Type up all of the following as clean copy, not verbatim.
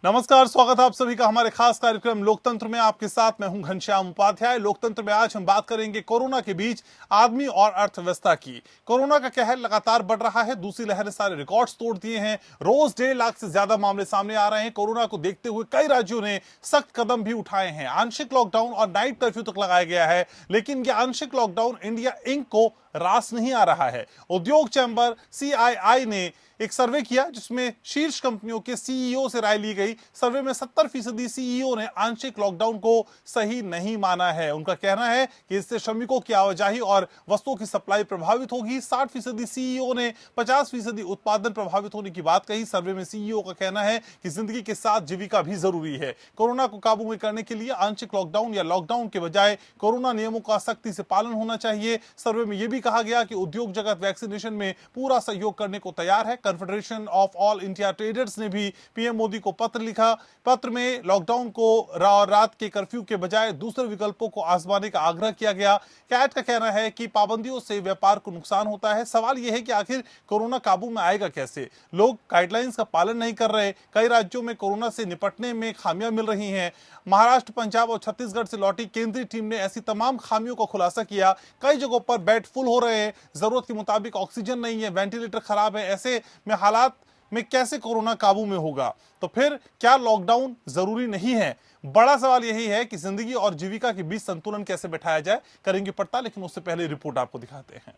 नमस्कार, स्वागत है आप सभी का हमारे खास कार्यक्रम लोकतंत्र में। आपके साथ मैं हूं घनश्याम उपाध्याय। लोकतंत्र में आज हम बात करेंगे कोरोना के बीच आदमी और अर्थव्यवस्था की। कोरोना का कहर लगातार बढ़ रहा है। दूसरी लहर ने सारे रिकॉर्ड्स तोड़ दिए हैं। रोज 1.5 लाख से ज्यादा मामले सामने आ रहे हैं। कोरोना को देखते हुए कई राज्यों ने सख्त कदम भी उठाए हैं। आंशिक लॉकडाउन और नाइट कर्फ्यू तक लगाया गया है, लेकिन यह आंशिक लॉकडाउन इंडिया इंक को रास नहीं आ रहा है। उद्योग चैंबर CII ने एक सर्वे किया जिसमें शीर्ष कंपनियों के CEO से राय ली गई। सर्वे में 70% CEO ने आंशिक लॉकडाउन को सही नहीं माना है। उनका कहना है कि इससे श्रमिकों की आवाजाही और वस्तुओं की सप्लाई प्रभावित होगी। 60% CEO ने 50% उत्पादन प्रभावित होने की बात कही। सर्वे में CEO का कहना है कि जिंदगी के साथ जीविका भी जरूरी है। कोरोना को काबू में करने के लिए आंशिक लॉकडाउन या लॉकडाउन के बजाय कोरोना नियमों का सख्ती से पालन होना चाहिए। सर्वे में यह भी कहा गया कि उद्योग जगत वैक्सीनेशन में पूरा सहयोग करने को तैयार है। Confederation of all India traders ने भी पीएम मोदी को पत्र लिखा। पत्र में लॉकडाउन को रात के कर्फ्यू के बजाय दूसरे विकल्पों को आजमाने का आग्रह किया गया। कैट का कहना है कि पाबंदियों से व्यापार को नुकसान होता है। सवाल यह है कि आखिर कोरोना काबू में आएगा कैसे? लोग गाइडलाइंस का पालन नहीं कर रहे। कई राज्यों में कोरोना से निपटने में खामियां मिल रही हैं। महाराष्ट्र, पंजाब और छत्तीसगढ़ से लौटी केंद्रीय टीम ने ऐसी तमाम खामियों का खुलासा किया। कई जगहों पर बेड फुल हो रहे हैं, जरूरत के मुताबिक ऑक्सीजन नहीं है, वेंटिलेटर खराब है। ऐसे में हालात में कैसे कोरोना काबू में होगा? तो फिर क्या लॉकडाउन जरूरी नहीं है? बड़ा सवाल यही है कि जिंदगी और जीविका के बीच संतुलन कैसे बैठाया जाए। करेंगे पड़ताल, लेकिन उससे पहले रिपोर्ट आपको दिखाते हैं।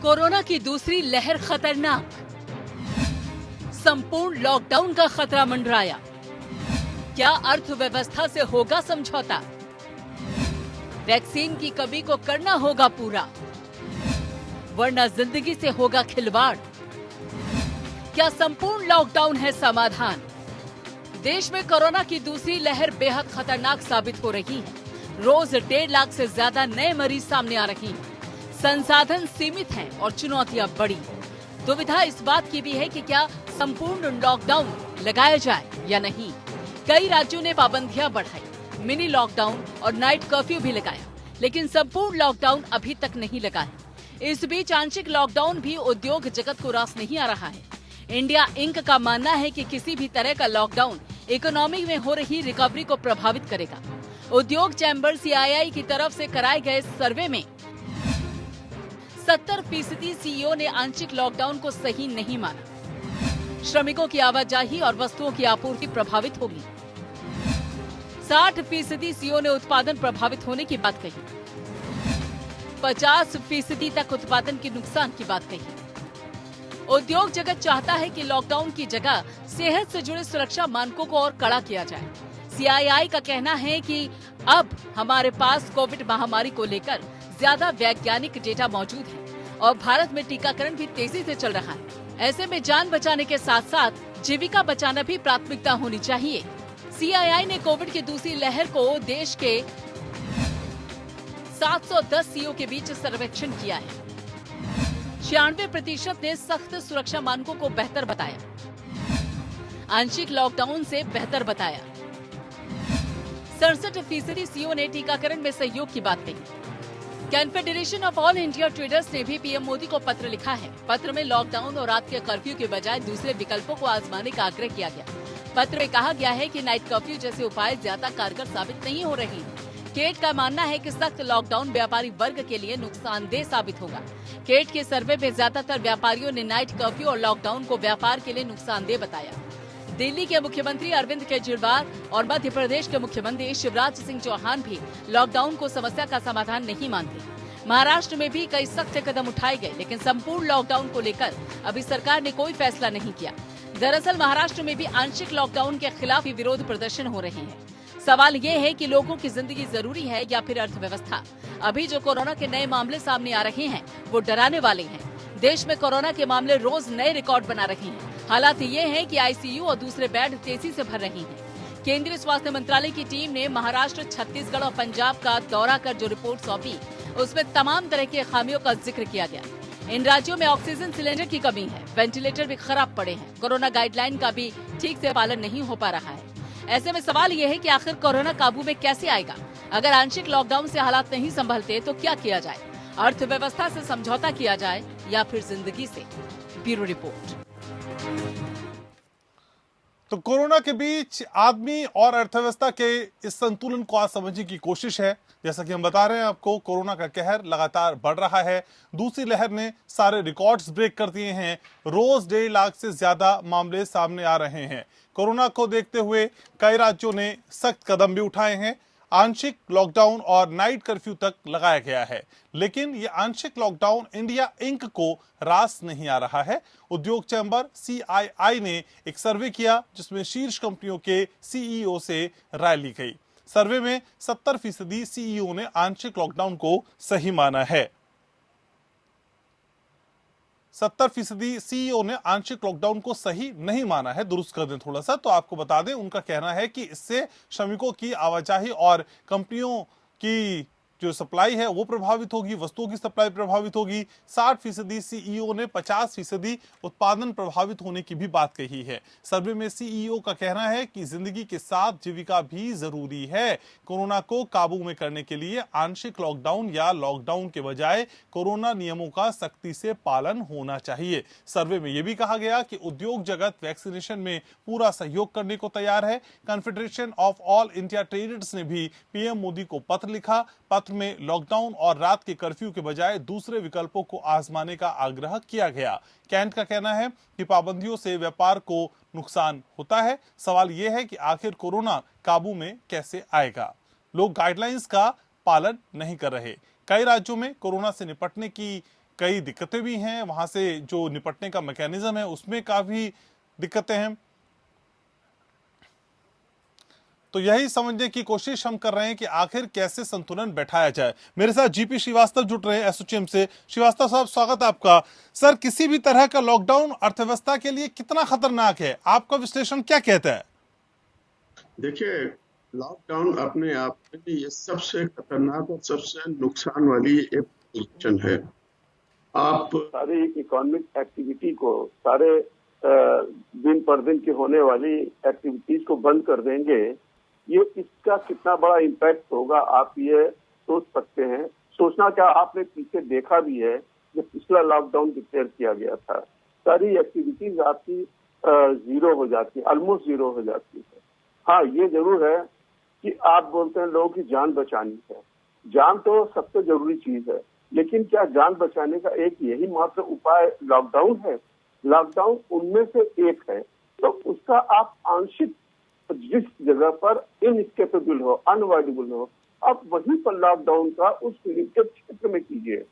कोरोना की दूसरी लहर खतरनाक, संपूर्ण लॉकडाउन का खतरा मंडराया। क्या अर्थव्यवस्था से होगा समझौता? वैक्सीन की कमी को करना होगा पूरा, वरना जिंदगी से होगा खिलवाड़। क्या संपूर्ण लॉकडाउन है समाधान? देश में कोरोना की दूसरी लहर बेहद खतरनाक साबित हो रही है। रोज 1.5 लाख से ज्यादा नए मरीज सामने आ रही हैं। संसाधन सीमित हैं और चुनौतियां बड़ी। दुविधा इस बात की भी है कि क्या संपूर्ण लॉकडाउन लगाया जाए या नहीं। कई राज्यों ने पाबंदियां बढ़ाई, मिनी लॉकडाउन और नाइट कर्फ्यू भी लगाया, लेकिन संपूर्ण लॉकडाउन अभी तक नहीं लगा है। इस बीच आंशिक लॉकडाउन भी उद्योग जगत को रास नहीं आ रहा है। इंडिया इंक का मानना है कि किसी भी तरह का लॉकडाउन इकोनॉमी में हो रही रिकवरी को प्रभावित करेगा। उद्योग चैंबर CII की तरफ से कराए गए सर्वे में 70% CEO ने आंशिक लॉकडाउन को सही नहीं माना। श्रमिकों की आवाजाही और वस्तुओं की आपूर्ति प्रभावित होगी। 60% CEO ने उत्पादन प्रभावित होने की बात कही। 50% तक उत्पादन के नुकसान की बात कही। उद्योग जगत चाहता है कि लॉकडाउन की जगह सेहत से जुड़े सुरक्षा मानकों को और कड़ा किया जाए। CII का कहना है कि अब हमारे पास कोविड महामारी को लेकर ज्यादा वैज्ञानिक डेटा मौजूद है और भारत में टीकाकरण भी तेजी से चल रहा है। ऐसे में जान बचाने के साथ साथ जीविका बचाना भी प्राथमिकता होनी चाहिए। CII ने कोविड की दूसरी लहर को देश के 710 CEO के बीच सर्वेक्षण किया है। 96% ने सख्त सुरक्षा मानकों को बेहतर बताया, आंशिक लॉकडाउन से बेहतर बताया। 67% CEO ने टीकाकरण में सहयोग की बात कही। Confederation of all India traders ने भी पीएम मोदी को पत्र लिखा है। पत्र में लॉकडाउन और रात के कर्फ्यू के बजाय दूसरे विकल्पों को आजमाने का आग्रह किया गया। पत्र में कहा गया है कि नाइट कर्फ्यू जैसे उपाय ज्यादा कारगर साबित नहीं हो रहे हैं। केट का मानना है कि सख्त लॉकडाउन व्यापारी वर्ग के लिए नुकसानदेह साबित होगा। केट के सर्वे में ज्यादातर व्यापारियों ने नाइट कर्फ्यू और लॉकडाउन को व्यापार के लिए नुकसानदेह बताया। दिल्ली के मुख्यमंत्री अरविंद केजरीवाल और मध्य प्रदेश के मुख्यमंत्री शिवराज सिंह चौहान भी लॉकडाउन को समस्या का समाधान नहीं मानते। महाराष्ट्र में भी कई सख्त कदम उठाए गए, लेकिन संपूर्ण लॉकडाउन को लेकर अभी सरकार ने कोई फैसला नहीं किया। दरअसल महाराष्ट्र में भी आंशिक लॉकडाउन के खिलाफ ही विरोध प्रदर्शन हो रहे हैं। सवाल ये है कि लोगों की जिंदगी जरूरी है या फिर अर्थव्यवस्था। अभी जो कोरोना के नए मामले सामने आ रहे हैं वो डराने वाले हैं। देश में कोरोना के मामले रोज नए रिकॉर्ड बना रहे हैं। हालात ये है कि ICU और दूसरे बेड तेजी से भर रहे हैं। केंद्रीय स्वास्थ्य मंत्रालय की टीम ने महाराष्ट्र, छत्तीसगढ़ और पंजाब का दौरा कर जो रिपोर्ट सौंपी, उसमें तमाम तरह की खामियों का जिक्र किया गया। इन राज्यों में ऑक्सीजन सिलेंडर की कमी है, वेंटिलेटर भी खराब पड़े हैं, कोरोना गाइडलाइन का भी ठीक से पालन नहीं हो पा रहा है। ऐसे में सवाल ये है कि आखिर कोरोना काबू में कैसे आएगा? अगर आंशिक लॉकडाउन से हालात नहीं संभलते तो क्या किया जाए? अर्थव्यवस्था से समझौता किया जाए या फिर जिंदगी से। Bureau report. तो कोरोना के बीच आदमी और अर्थव्यवस्था के इस संतुलन को आज समझने की कोशिश है। जैसा कि हम बता रहे हैं आपको, कोरोना का कहर लगातार बढ़ रहा है। दूसरी लहर ने सारे रिकॉर्ड्स ब्रेक कर दिए हैं। रोज 1.5 लाख से ज्यादा मामले सामने आ रहे हैं। कोरोना को देखते हुए कई राज्यों ने सख्त कदम भी उठाए हैं। आंशिक लॉकडाउन और नाइट कर्फ्यू तक लगाया गया है, लेकिन ये आंशिक लॉकडाउन इंडिया इंक को रास नहीं आ रहा है। उद्योग चैंबर CII ने एक सर्वे किया जिसमें शीर्ष कंपनियों के CEO से राय ली गई। सर्वे में 70% CEO ने आंशिक लॉकडाउन को सही माना है। 70% CEO ने आंशिक लॉकडाउन को सही नहीं माना है। दुरुस्त कर दें थोड़ा सा तो आपको बता दें, उनका कहना है कि इससे श्रमिकों की आवाजाही और कंपनियों की जो सप्लाई है वो प्रभावित होगी, वस्तुओं की सप्लाई प्रभावित होगी। 60% CEO ने 50% उत्पादन प्रभावित होने की भी बात कही है। सर्वे में CEO का कहना है कि जिंदगी के साथ जीविका भी जरूरी है। कोरोना को काबू में करने के लिए आंशिक लॉकडाउन या लॉकडाउन के बजाय कोरोना नियमों का सख्ती से पालन होना चाहिए। सर्वे में यह भी कहा गया कि उद्योग जगत वैक्सीनेशन में पूरा सहयोग करने को तैयार है। Confederation of all India traders ने भी PM मोदी को पत्र लिखा। पत्र में लॉकडाउन और रात के कर्फ्यू के बजाय दूसरे विकल्पों को आजमाने का आग्रह किया गया। कैंट का कहना है कि पाबंदियों से व्यापार को नुकसान होता है। सवाल यह है कि आखिर कोरोना काबू में कैसे आएगा। लोग गाइडलाइंस का पालन नहीं कर रहे। कई राज्यों में कोरोना से निपटने की कई दिक्कतें भी हैं। वहां से जो निपटने का मैकेनिज्म है उसमें काफी दिक्कतें हैं। तो यही समझने की कोशिश हम कर रहे हैं कि आखिर कैसे संतुलन बैठाया जाए। मेरे साथ GP श्रीवास्तव जुड़ रहे हैं एसोचैम से। श्रीवास्तव साहब, स्वागत है आपका। सर, किसी भी तरह का लॉकडाउन अर्थव्यवस्था के लिए कितना खतरनाक है, आपका विश्लेषण क्या कहता है? देखिए, लॉकडाउन अपने आप में ये सबसे खतरनाक और सबसे नुकसान वाली एक पोजीशन है। आप सारी इकोनॉमिक एक्टिविटी को, सारे दिन पर दिन की होने वाली एक्टिविटीज को बंद कर देंगे, ये इसका कितना बड़ा इम्पैक्ट होगा आप ये सोच सकते हैं। सोचना क्या, आपने पीछे देखा भी है जब पिछला लॉकडाउन डिक्लेयर किया गया था, सारी एक्टिविटीज आपकी जीरो हो जाती है, ऑलमोस्ट जीरो हो जाती है। हाँ, ये जरूर है कि आप बोलते हैं लोगों की जान बचानी है। जान तो सबसे जरूरी चीज है, लेकिन क्या जान बचाने का एक यही मात्र उपाय लॉकडाउन है? लॉकडाउन उनमें से एक है। तो उसका आप आंशिक, जिस जगह पर इनएस्केपेबल हो, अनअवॉइडेबल हो, आप वहीं पर लॉकडाउन का उस लिमिटेड क्षेत्र में कीजिए।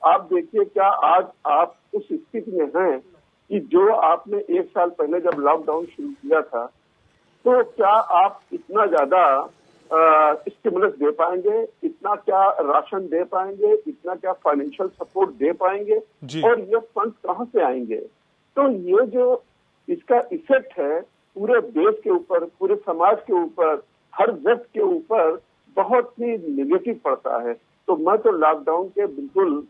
आप देखिए, क्या आज आप उस स्थिति में हैं कि जो आपने 1 साल पहले जब लॉकडाउन शुरू किया था, तो क्या आप इतना ज्यादा स्टिमुलस दे पाएंगे, इतना क्या राशन दे पाएंगे, इतना क्या फाइनेंशियल सपोर्ट दे पाएंगे, और ये फंड कहाँ से आएंगे? तो ये जो इसका इफेक्ट है पूरे देश के ऊपर, पूरे समाज के ऊपर, हर व्यक्ति के ऊपर बहुत ही नेगेटिव पड़ता है। तो मैं तो लॉकडाउन के बिल्कुल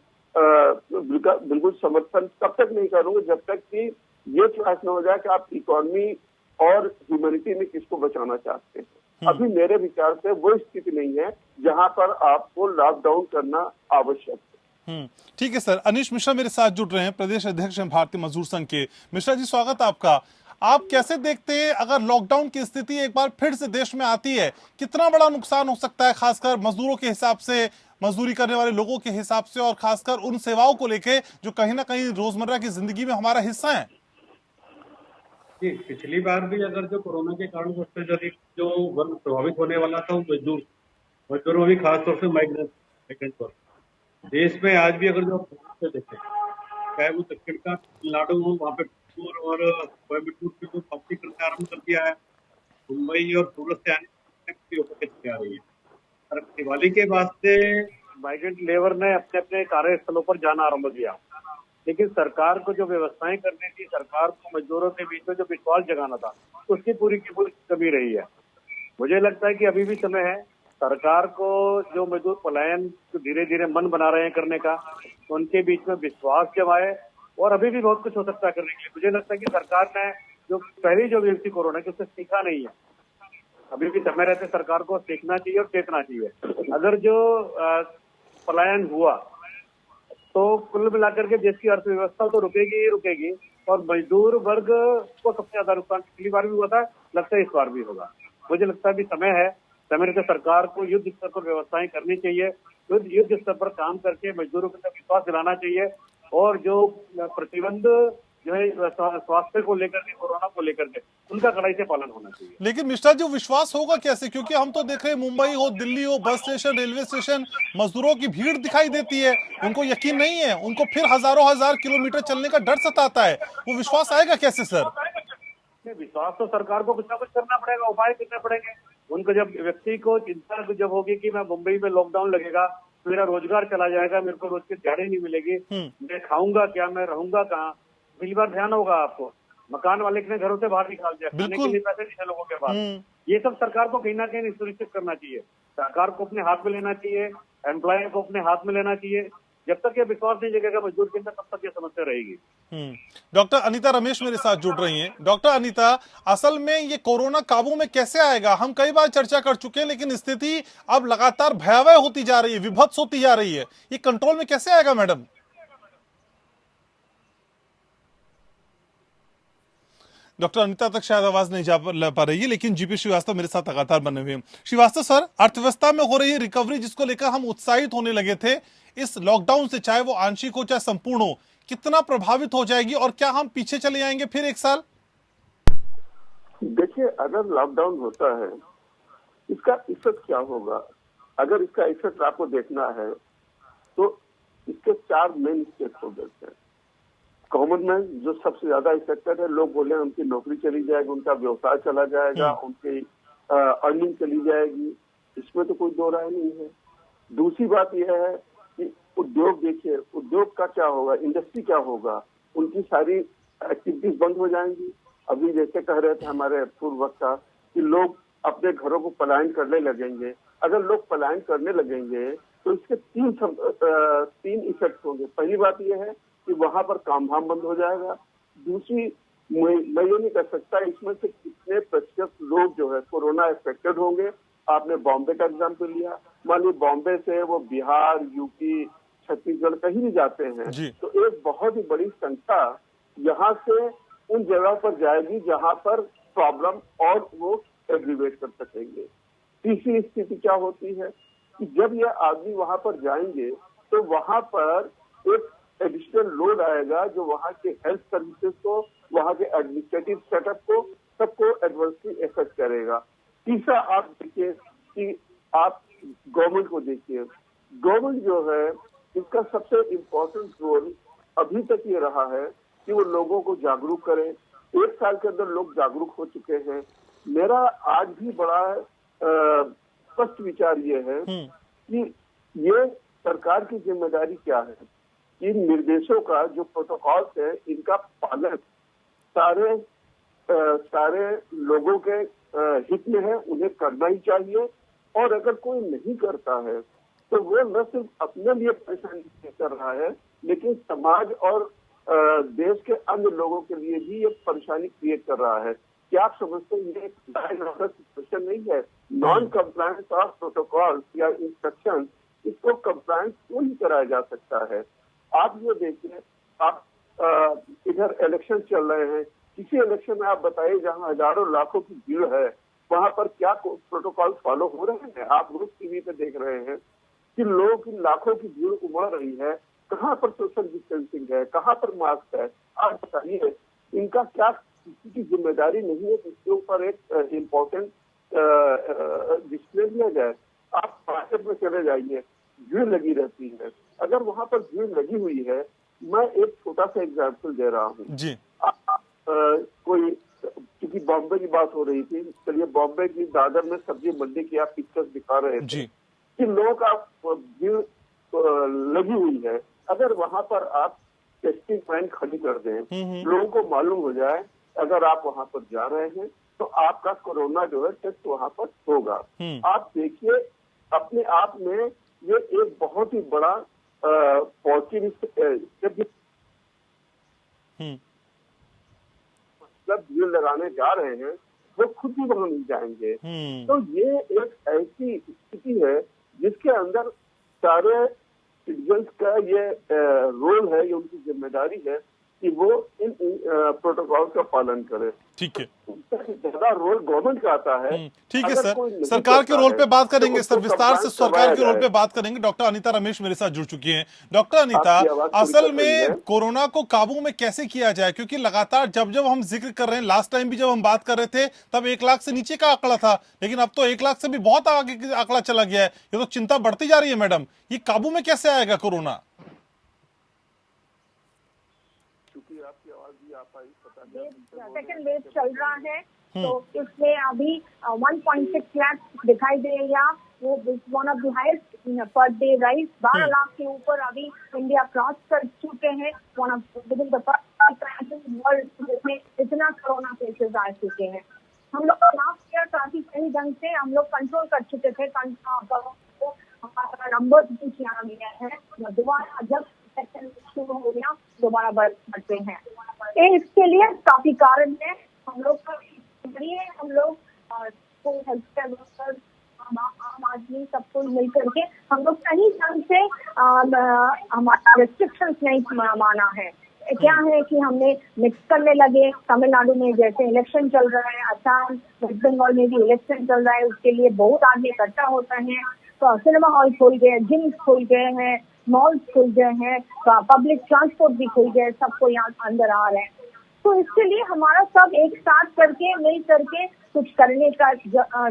समर्थन तब तक नहीं करूंगा जब तक कि ये चॉइस न हो जाए कि आप इकोनॉमी और ह्यूमैनिटी में किसको बचाना चाहते हैं। अभी मेरे विचार से वो स्थिति नहीं है जहां पर आपको लॉकडाउन करना आवश्यक है। ठीक है सर। अनीश मिश्रा मेरे साथ जुड़ रहे हैं, प्रदेश अध्यक्ष हैं भारतीय मजदूर संघ के। मिश्रा जी, स्वागत है आपका। आप कैसे देखते हैं, अगर लॉकडाउन की स्थिति एक बार फिर से देश में आती है, कितना बड़ा नुकसान हो सकता है, खासकर मजदूरों के हिसाब से, मजदूरी करने वाले लोगों के हिसाब से, और खासकर उन सेवाओं को लेके जो कहीं ना कहीं रोजमर्रा की जिंदगी में हमारा हिस्सा है? जी, पिछली बार भी अगर जो कोरोना के कारण सबसे ज्यादा जो वर्ग प्रभावित होने वाला था वो मजदूरों में भी खासतौर से माइग्रेंट वर्ग। देश में आज भी अगर जो देखें, चाहे वो दक्षिण का तमिलनाडु हो, वहाँ पे और कोयम्बटूर की जो वापसी करना आरम्भ कर दिया है, मुंबई और सूरत से आने की आ रही है। दिवाली के बाद से माइग्रेंट लेबर ने अपने अपने कार्यस्थलों पर जाना आरम्भ किया, लेकिन सरकार को जो व्यवस्थाएं करनी थी, सरकार को मजदूरों के बीच में जो विश्वास जगाना था, उसकी पूरी की पूरी कमी रही है। मुझे लगता है कि अभी भी समय है सरकार को जो मजदूर पलायन जो धीरे धीरे मन बना रहे हैं करने का, उनके बीच में विश्वास जमाए, और अभी भी बहुत कुछ हो सकता है करने के लिए। मुझे लगता है कि सरकार ने जो पहली जो व्यक्ति कोरोना की, उससे सीखा नहीं है। अभी भी समय रहते सरकार को सीखना चाहिए और चेतना चाहिए। अगर जो पलायन हुआ तो कुल मिलाकर के देश की अर्थव्यवस्था तो रुकेगी ही रुकेगी, और मजदूर वर्ग को सबसे ज्यादा नुकसान पिछली बार भी हुआ था, लगता है इस बार भी होगा। मुझे लगता है अभी समय है, समय रहते सरकार को युद्ध स्तर पर व्यवस्थाएं करनी चाहिए, युद्ध स्तर पर काम करके मजदूरों को विश्वास दिलाना चाहिए, और जो प्रतिबंध जो है स्वास्थ्य को लेकर के, कोरोना को लेकर के, उनका कड़ाई से पालन होना चाहिए। लेकिन मिश्रा जी, विश्वास होगा कैसे? क्योंकि हम तो देख रहे हैं मुंबई हो, दिल्ली हो, बस स्टेशन, रेलवे स्टेशन, मजदूरों की भीड़ दिखाई देती है, उनको यकीन नहीं है, उनको फिर हजारों हजार किलोमीटर चलने का डर सताता है। वो विश्वास आएगा कैसे सर? विश्वास तो सरकार को कुछ ना कुछ करना पड़ेगा, उपाय करने पड़ेंगे उनको। जब व्यक्ति को चिंता जब होगी कि मैं मुंबई में लॉकडाउन लगेगा, मेरा रोजगार चला जाएगा, मेरे को रोज की दिहाड़ी नहीं मिलेगी, मैं खाऊंगा क्या, मैं रहूंगा कहाँ, पहली बार ध्यान होगा आपको। मकान वाले ने घरों से बाहर निकाल दिया, खाने के लिए पैसे नहीं है लोगों के पास। ये सब सरकार को कहीं ना कहीं सुनिश्चित करना चाहिए, सरकार को अपने हाथ में लेना चाहिए, एम्प्लॉयर को अपने हाथ में लेना चाहिए। जब तक ये विश्वास नहीं जगेगा मजदूर के अंदर, तब तक ये समस्या रहेगी। डॉक्टर अनीता रमेश मेरे साथ जुड़ रही हैं। डॉक्टर अनीता, असल में ये कोरोना काबू में कैसे आएगा? हम कई बार चर्चा कर चुके हैं, लेकिन स्थिति अब लगातार भयावह होती जा रही है, विभत्स होती जा रही है। ये कंट्रोल में कैसे आएगा मैडम? डॉक्टर अनीता तक शायद आवाज नहीं जा पा रही है, लेकिन जीपी श्रीवास्तव मेरे साथ लगातार बने हुए हैं। श्रीवास्तव सर, अर्थव्यवस्था में हो रही है रिकवरी, जिसको लेकर हम उत्साहित होने लगे थे, इस लॉकडाउन से, चाहे वो आंशिक हो चाहे संपूर्ण हो, कितना प्रभावित हो जाएगी और क्या हम पीछे चले जाएंगे फिर एक साल? देखिए, अगर लॉकडाउन होता है, इसका इफेक्ट क्या होगा? अगर इसका इफेक्ट आपको देखना है तो इसके 4 मेन स्टेप होल्डर्स हैं। कॉमन मैन जो सबसे ज्यादा इफेक्टेड है, लोग बोले उनकी नौकरी चली जाएगी, उनका व्यवसाय चला जाएगा, उनकी अर्निंग चली जाएगी, इसमें तो कोई दो राय नहीं है। दूसरी बात यह है कि उद्योग, देखिए उद्योग का क्या होगा, इंडस्ट्री क्या होगा, उनकी सारी एक्टिविटीज बंद हो जाएंगी। अभी जैसे कह रहे थे हमारे पूर्व वक्ता कि लोग अपने घरों को पलायन करने लगेंगे। अगर लोग पलायन करने लगेंगे तो इसके 3 इफेक्ट होंगे। पहली बात यह है कि वहां पर काम धाम बंद हो जाएगा। दूसरी, मैं ये नहीं कह सकता इसमें से कितने प्रतिशत लोग जो है कोरोना अफेक्टेड होंगे। आपने बॉम्बे का एग्जाम्पल लिया, मान लीजिए बॉम्बे से वो बिहार, यूपी, छत्तीसगढ़ कहीं भी जाते हैं, तो एक बहुत ही बड़ी संख्या यहाँ से उन जगह पर जाएगी जहाँ पर प्रॉब्लम और वो एग्रीवेट कर सकेंगे। तीसरी स्थिति क्या होती है कि जब ये आदमी वहां पर जाएंगे तो वहां पर एक एडिशनल लोड आएगा जो वहाँ के हेल्थ सर्विसेज को, वहाँ के एडमिनिस्ट्रेटिव सेटअप को, सबको एडवर्सली इफेक्ट करेगा। तीसरा, आप देखिए कि आप गवर्नमेंट को देखिए, गवर्नमेंट जो है इसका सबसे इम्पोर्टेंट रोल अभी तक ये रहा है कि वो लोगों को जागरूक करें। 1 साल के अंदर लोग जागरूक हो चुके हैं। मेरा आज भी बड़ा स्पष्ट विचार ये है कि ये सरकार की जिम्मेदारी क्या है, इन निर्देशों का जो प्रोटोकॉल्स है इनका पालन सारे लोगों के हित में है, उन्हें करना ही चाहिए। और अगर कोई नहीं करता है तो वो न सिर्फ अपने लिए परेशानी कर रहा है, लेकिन समाज और देश के अन्य लोगों के लिए भी ये परेशानी क्रिएट कर रहा है। क्या आप समझते हैं ये लाइन ऑर्डर सिचुएशन नहीं है? नॉन कंप्लायंस ऑफ प्रोटोकॉल या इंस्ट्रक्शन, इसको कंप्लायंस क्यों नहीं कराया जा सकता है? आप ये देखिए, आप इधर इलेक्शन चल रहे हैं, किसी इलेक्शन में आप बताइए जहां हजारों लाखों की भीड़ है, वहां पर क्या प्रोटोकॉल फॉलो हो रहे हैं? आप रोज टीवी पे देख रहे हैं कि लोगों की लाखों की भीड़ उमड़ रही है, कहाँ पर सोशल डिस्टेंसिंग है, कहाँ पर मास्क है? आप बताइए, इनका क्या किसी की जिम्मेदारी नहीं है कि इसके ऊपर एक इम्पोर्टेंट डिसीजन लिया जाए? आप मार्केट में चले जाइए, भीड़ लगी रहती है। अगर वहां पर भीड़ लगी हुई है, मैं एक छोटा सा एग्जाम्पल दे रहा हूँ जी। कोई, क्योंकि बॉम्बे की बात हो रही थी, चलिए बॉम्बे की दादर में सब्जी मंडी की आप पिक्चर्स दिखा रहे थे कि लोगों का भीड़ लगी हुई है। अगर वहां पर आप टेस्टिंग पॉइंट खड़ी कर दें, लोगों को मालूम हो जाए अगर आप वहां पर जा रहे हैं तो आपका कोरोना जो है टेस्ट वहां पर होगा। आप देखिए, अपने आप में ये एक बहुत ही बड़ा पॉजिटिव स्टेप, मतलब भीड़ लगाने जा रहे हैं वो खुद भी वहां नहीं जाएंगे। तो ये एक ऐसी स्थिति है जिसके अंदर सारे सिटीजन्स का ये रोल है, ये उनकी जिम्मेदारी है कि वो इन प्रोटोकॉल का पालन करें। ठीक है, ज्यादा रोल गवर्नमेंट का आता है। ठीक है सर, सरकार के रोल पे बात करेंगे सर, विस्तार से सरकार के रोल पे बात करेंगे। डॉक्टर अनीता रमेश मेरे साथ जुड़ चुकी हैं। डॉक्टर अनीता, असल में कोरोना को काबू में कैसे किया जाए, क्योंकि लगातार जब जब हम जिक्र कर रहे हैं, लास्ट टाइम भी जब हम बात कर रहे थे तब 1 लाख से नीचे का आंकड़ा था, लेकिन अब तो 1 लाख से भी बहुत आगे आंकड़ा चला गया है। ये तो चिंता बढ़ती जा रही है मैडम, ये काबू में कैसे आएगा कोरोना? सेकेंड वेव चल रहा है, तो इसमें अभी 1.6 लाख दिखाई देगा। वो one of the highest per day rise, 12 lakh के ऊपर अभी इंडिया क्रॉस कर चुके हैं। One of within the world जिसमें इतना कोरोना केसेस आ चुके हैं। हम लोग लास्ट ईयर काफी सही ढंग से हम लोग कंट्रोल कर चुके थे, हमारा नंबर भी किया गया है। दोबारा जब सेक्शन शुरू हो गया दोबारा बढ़ते हैं। इसके लिए काफी कारण है। हम लोग हेल्थ केयर वर्कर्स, आम आदमी, सबको मिल करके हम लोग सही ढंग से हमारा रिस्ट्रिक्शंस नहीं माना है। क्या है कि हमने मिक्स करने लगे। तमिलनाडु में जैसे इलेक्शन चल रहा है, असम, वेस्ट बंगाल में भी इलेक्शन चल रहा है, उसके लिए बहुत आदमी इकट्ठा होता है, तो सिनेमा हॉल खुल गए, जिम खुल गए हैं, मॉल्स खुल गए हैं, पब्लिक ट्रांसपोर्ट भी खुल गए, सबको यहाँ अंदर आ रहे हैं। तो इसके लिए हमारा सब एक साथ करके मिल करके कुछ करने का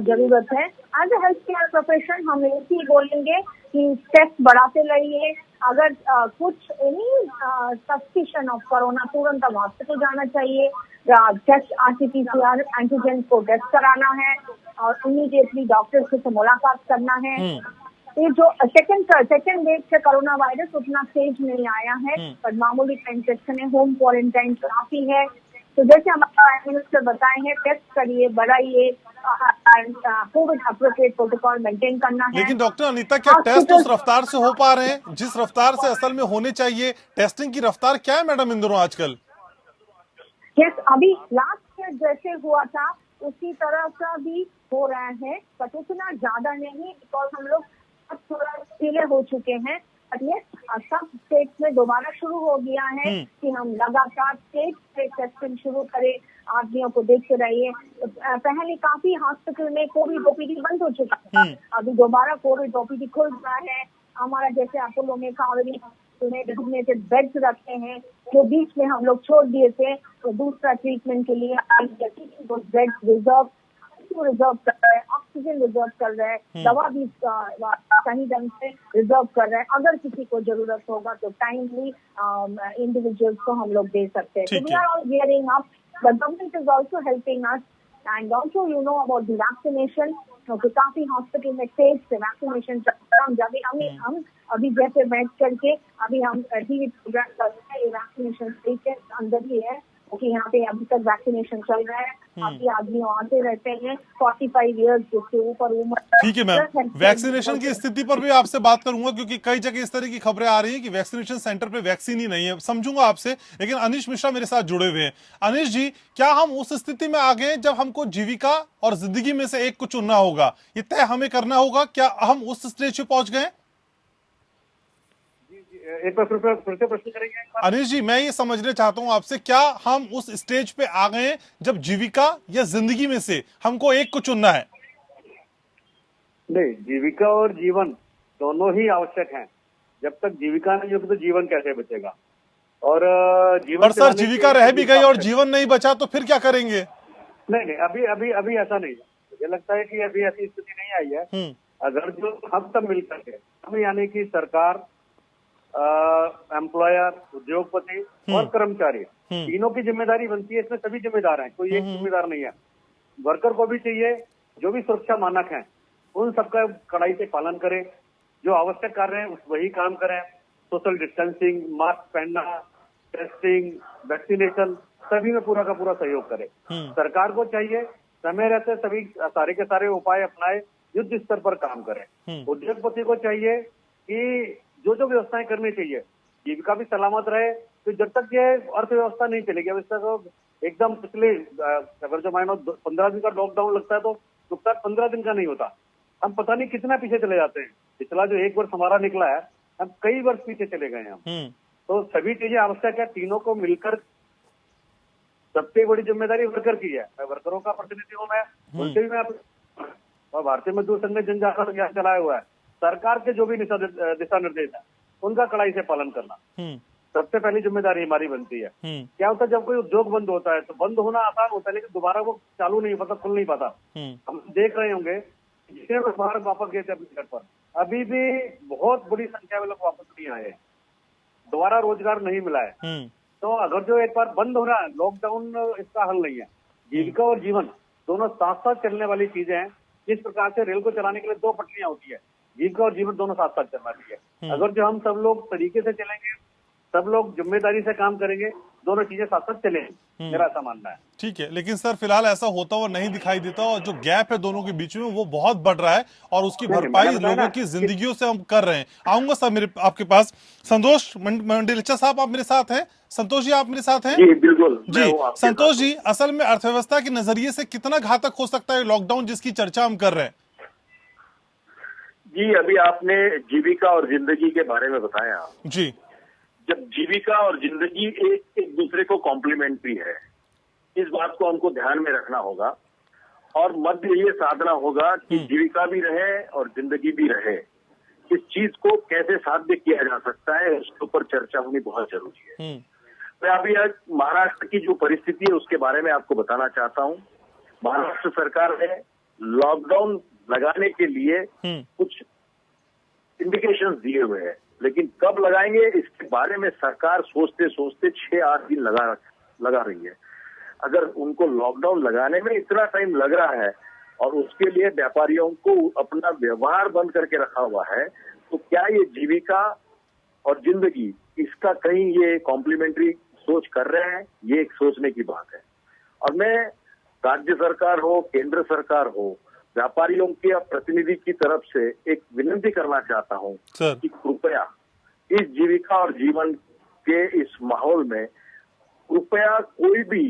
जरूरत है। As a health care profession हम यही बोलेंगे कि टेस्ट बढ़ाते रहिए। अगर कुछ एनी सस्पिशन ऑफ कोरोना, तुरंत अब हॉस्पिटल जाना चाहिए, टेस्ट RT-PCR एंटीजन को टेस्ट कराना है और इमीडिएटली डॉक्टर से मुलाकात करना है। ये जो सेकेंड वेव से कोरोना वायरस उतना तेज नहीं आया है, पर मामूली का इन्फेक्शन है, होम क्वारंटाइन काफी है। तो जैसे हमारे प्राइम मिनिस्टर बताए हैं, टेस्ट करिए, बढ़ाइए, कोविड अप्रोप्रिएट प्रोटोकॉल मेंटेन करना है। लेकिन डॉक्टर अनीता, क्या टेस्ट उस रफ्तार से हो पा रहे हैं जिस रफ्तार से असल में होने चाहिए? टेस्टिंग की रफ्तार क्या है मैडम इन दोनों आजकल? यस, अभी लास्ट ईयर जैसे हुआ था उसी तरह का भी हो रहा है, पर उतना ज्यादा नहीं, बिकॉज हम लोग अब थोड़ा ढीले हो चुके हैं। सब स्टेट्स में दोबारा शुरू हो गया है कि हम लगातार स्टेट से टेस्टिंग शुरू करें, आदमियों को देखते रहिए। पहले काफी हॉस्पिटल में कोविड OPD बंद हो चुका था, अभी दोबारा कोविड OPD खुल रहा है। हमारा जैसे अपोलो में ऑलरेडी डेजिग्नेटेड बेड्स रखे हैं, जो बीच में हम लोग छोड़ दिए थे, तो दूसरा ट्रीटमेंट के लिए बेड्स रिजर्व कर रहे हैं, ऑक्सीजन रिजर्व कर रहे हैं, दवा भी सही ढंग से रिजर्व कर रहे हैं। अगर किसी को जरूरत होगा तो टाइमली इंडिविजुअल्स को हम लोग दे सकते हैं। We are all gearing up, the government is also helping us, and also you know about the vaccination, क्योंकि काफी हॉस्पिटल में तेज से वैक्सीनेशन हम अभी जैसे बैठ करके अभी हम टीवी प्रोग्राम कर रहे हैं, वैक्सीनेशन के अंदर ही है, क्योंकि यहाँ पे अभी तक वैक्सीनेशन चल रहा है। काफी आदमी आते रहते हैं 45 ईयर्स के ऊपर उम्र। ठीक है मैम, वैक्सीनेशन की स्थिति पर भी आपसे बात करूंगा, क्योंकि कई जगह इस तरह की खबरें आ रही हैं कि वैक्सीनेशन सेंटर पे वैक्सीन ही नहीं है। समझूंगा आपसे, लेकिन अनीश मिश्रा मेरे साथ जुड़े हुए हैं। अनीश जी, क्या हम उस स्थिति में आ गए जब हमको जीविका और जिंदगी में से एक को चुनना होगा, ये तय हमें करना होगा? क्या हम उस स्टेज पे पहुंच गए? एक बार फिर से प्रश्न करेंगे? अनिश जी, मैं ये समझना चाहता हूं आपसे, क्या हम उस स्टेज पे आ गए जब जीविका या जिंदगी में से हमको एक को चुनना है? नहीं, जीविका और जीवन दोनों ही आवश्यक हैं। जब तक जीविका नहीं होगी तो जीवन कैसे बचेगा? और जीवन, पर सर जीविका रह भी गई और जीवन नहीं बचा तो फिर क्या करेंगे? नहीं, अभी ऐसा नहीं है। मुझे लगता है कि अभी ऐसी स्थिति नहीं आई है। अगर जो हम सब मिलकर के, हम यानी कि सरकार, एम्प्लॉयर, उद्योगपति और कर्मचारी, तीनों की जिम्मेदारी बनती है। इसमें सभी जिम्मेदार हैं, कोई एक जिम्मेदार नहीं है। वर्कर को भी चाहिए जो भी सुरक्षा मानक हैं उन सबका कड़ाई से पालन करें, जो आवश्यक कार्य है वही काम करें। सोशल डिस्टेंसिंग, मास्क पहनना, टेस्टिंग, वैक्सीनेशन, सभी में पूरा का पूरा सहयोग करें। सरकार को चाहिए समय रहते सभी सारे के सारे उपाय अपनाए, युद्ध स्तर पर काम करें। उद्योगपति को चाहिए कि जो जो व्यवस्थाएं करनी चाहिए, जीविका भी सलामत रहे। तो जब तक ये अर्थव्यवस्था नहीं चलेगी, अब इसका तो एकदम पिछले अगर जो मानो 15 दिन का लॉकडाउन लगता है तो नुकसान 15 दिन का नहीं होता। हम पता नहीं कितना पीछे चले जाते हैं। पिछला जो 1 वर्ष हमारा निकला है हम कई वर्ष पीछे चले गए हम। तो सभी चीजें आवश्यक है, तीनों को मिलकर सबसे बड़ी जिम्मेदारी वर्कर की है। मैं वर्करों का प्रतिनिधि हूँ, मैं उनसे भी मैं और भारतीय मजदूर संघ ने जन जागरण अभियान चलाया हुआ है। सरकार के जो भी दिशा निर्देश है उनका कड़ाई से पालन करना सबसे पहली जिम्मेदारी हमारी बनती है। क्या होता है, जब कोई उद्योग बंद होता है तो बंद होना आसान होता है, लेकिन दोबारा वो चालू नहीं पता, खुल नहीं पाता। हम देख रहे होंगे जितने लोग बाहर वापस गए थे अपने घर पर, अभी भी बहुत बड़ी संख्या में लोग वापस नहीं आए, दोबारा रोजगार नहीं मिला है। तो अगर जो एक बार बंद हो रहा है, लॉकडाउन इसका हल नहीं है। जीविका और जीवन दोनों साथ साथ चलने वाली चीजें हैं। जिस प्रकार से रेल को चलाने के लिए दो पटरियां होती है, जीविका और जीवन दोनों साथ साथ चलना चाहिए। अगर जो हम सब लोग तरीके से चलेंगे, सब लोग जिम्मेदारी से काम करेंगे, दोनों चीजें साथ साथ चलेंगी, मेरा ऐसा मानना है। ठीक है, लेकिन सर फिलहाल ऐसा होता हुआ नहीं दिखाई देता और जो गैप है दोनों के बीच में वो बहुत बढ़ रहा है और उसकी भरपाई लोगों की जिंदगियों से हम कर रहे हैं। आऊंगा सर मेरे आपके पास। संतोष मंडेलेचा साहब आप मेरे साथ हैं? संतोष जी आप मेरे साथ हैं? जी बिल्कुल जी। संतोष जी, असल में अर्थव्यवस्था के नजरिए से कितना घातक हो सकता है लॉकडाउन जिसकी चर्चा हम कर रहे हैं? जी, अभी आपने जीविका और जिंदगी के बारे में बताया जी। जब जीविका और जिंदगी एक दूसरे को कॉम्प्लीमेंट्री है, इस बात को हमको ध्यान में रखना होगा और मध्य ये साधना होगा कि जीविका भी रहे और जिंदगी भी रहे। इस चीज को कैसे साध्य किया जा सकता है, उसके ऊपर चर्चा होनी बहुत जरूरी है। मैं अभी आज महाराष्ट्र की जो परिस्थिति है उसके बारे में आपको बताना चाहता हूँ। महाराष्ट्र सरकार ने लॉकडाउन लगाने के लिए कुछ इंडिकेशंस दिए हुए हैं, लेकिन कब लगाएंगे इसके बारे में सरकार सोचते सोचते 6-8 दिन लगा रही है। अगर उनको लॉकडाउन लगाने में इतना टाइम लग रहा है और उसके लिए व्यापारियों को अपना व्यवहार बंद करके रखा हुआ है, तो क्या ये जीविका और जिंदगी इसका कहीं ये कॉम्प्लीमेंट्री सोच कर रहे हैं? ये एक सोचने की बात है। और मैं राज्य सरकार हो, केंद्र सरकार हो, व्यापारियों के प्रतिनिधि की तरफ से एक विनती करना चाहता हूं कि कृपया इस जीविका और जीवन के इस माहौल में कृपया कोई भी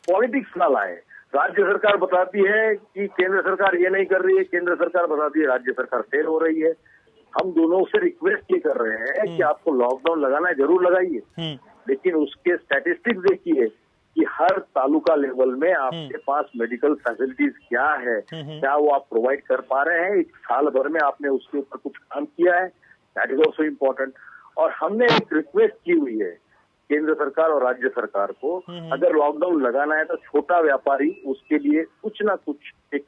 पॉलिटिक्स ना लाए। राज्य सरकार बताती है कि केंद्र सरकार ये नहीं कर रही है, केंद्र सरकार बताती है राज्य सरकार फेल हो रही है। हम दोनों से रिक्वेस्ट ये कर रहे हैं कि आपको लॉकडाउन लगाना है, जरूर लगाइए, लेकिन उसके स्टैटिस्टिक्स देखिए कि हर तालुका लेवल में आपके पास मेडिकल फैसिलिटीज क्या है, क्या वो आप प्रोवाइड कर पा रहे हैं। एक साल भर में आपने उसके ऊपर कुछ काम किया है, दैट इज ऑल्सो इम्पोर्टेंट। और हमने एक रिक्वेस्ट की हुई है केंद्र सरकार और राज्य सरकार को, अगर लॉकडाउन लगाना है तो छोटा व्यापारी उसके लिए कुछ ना कुछ एक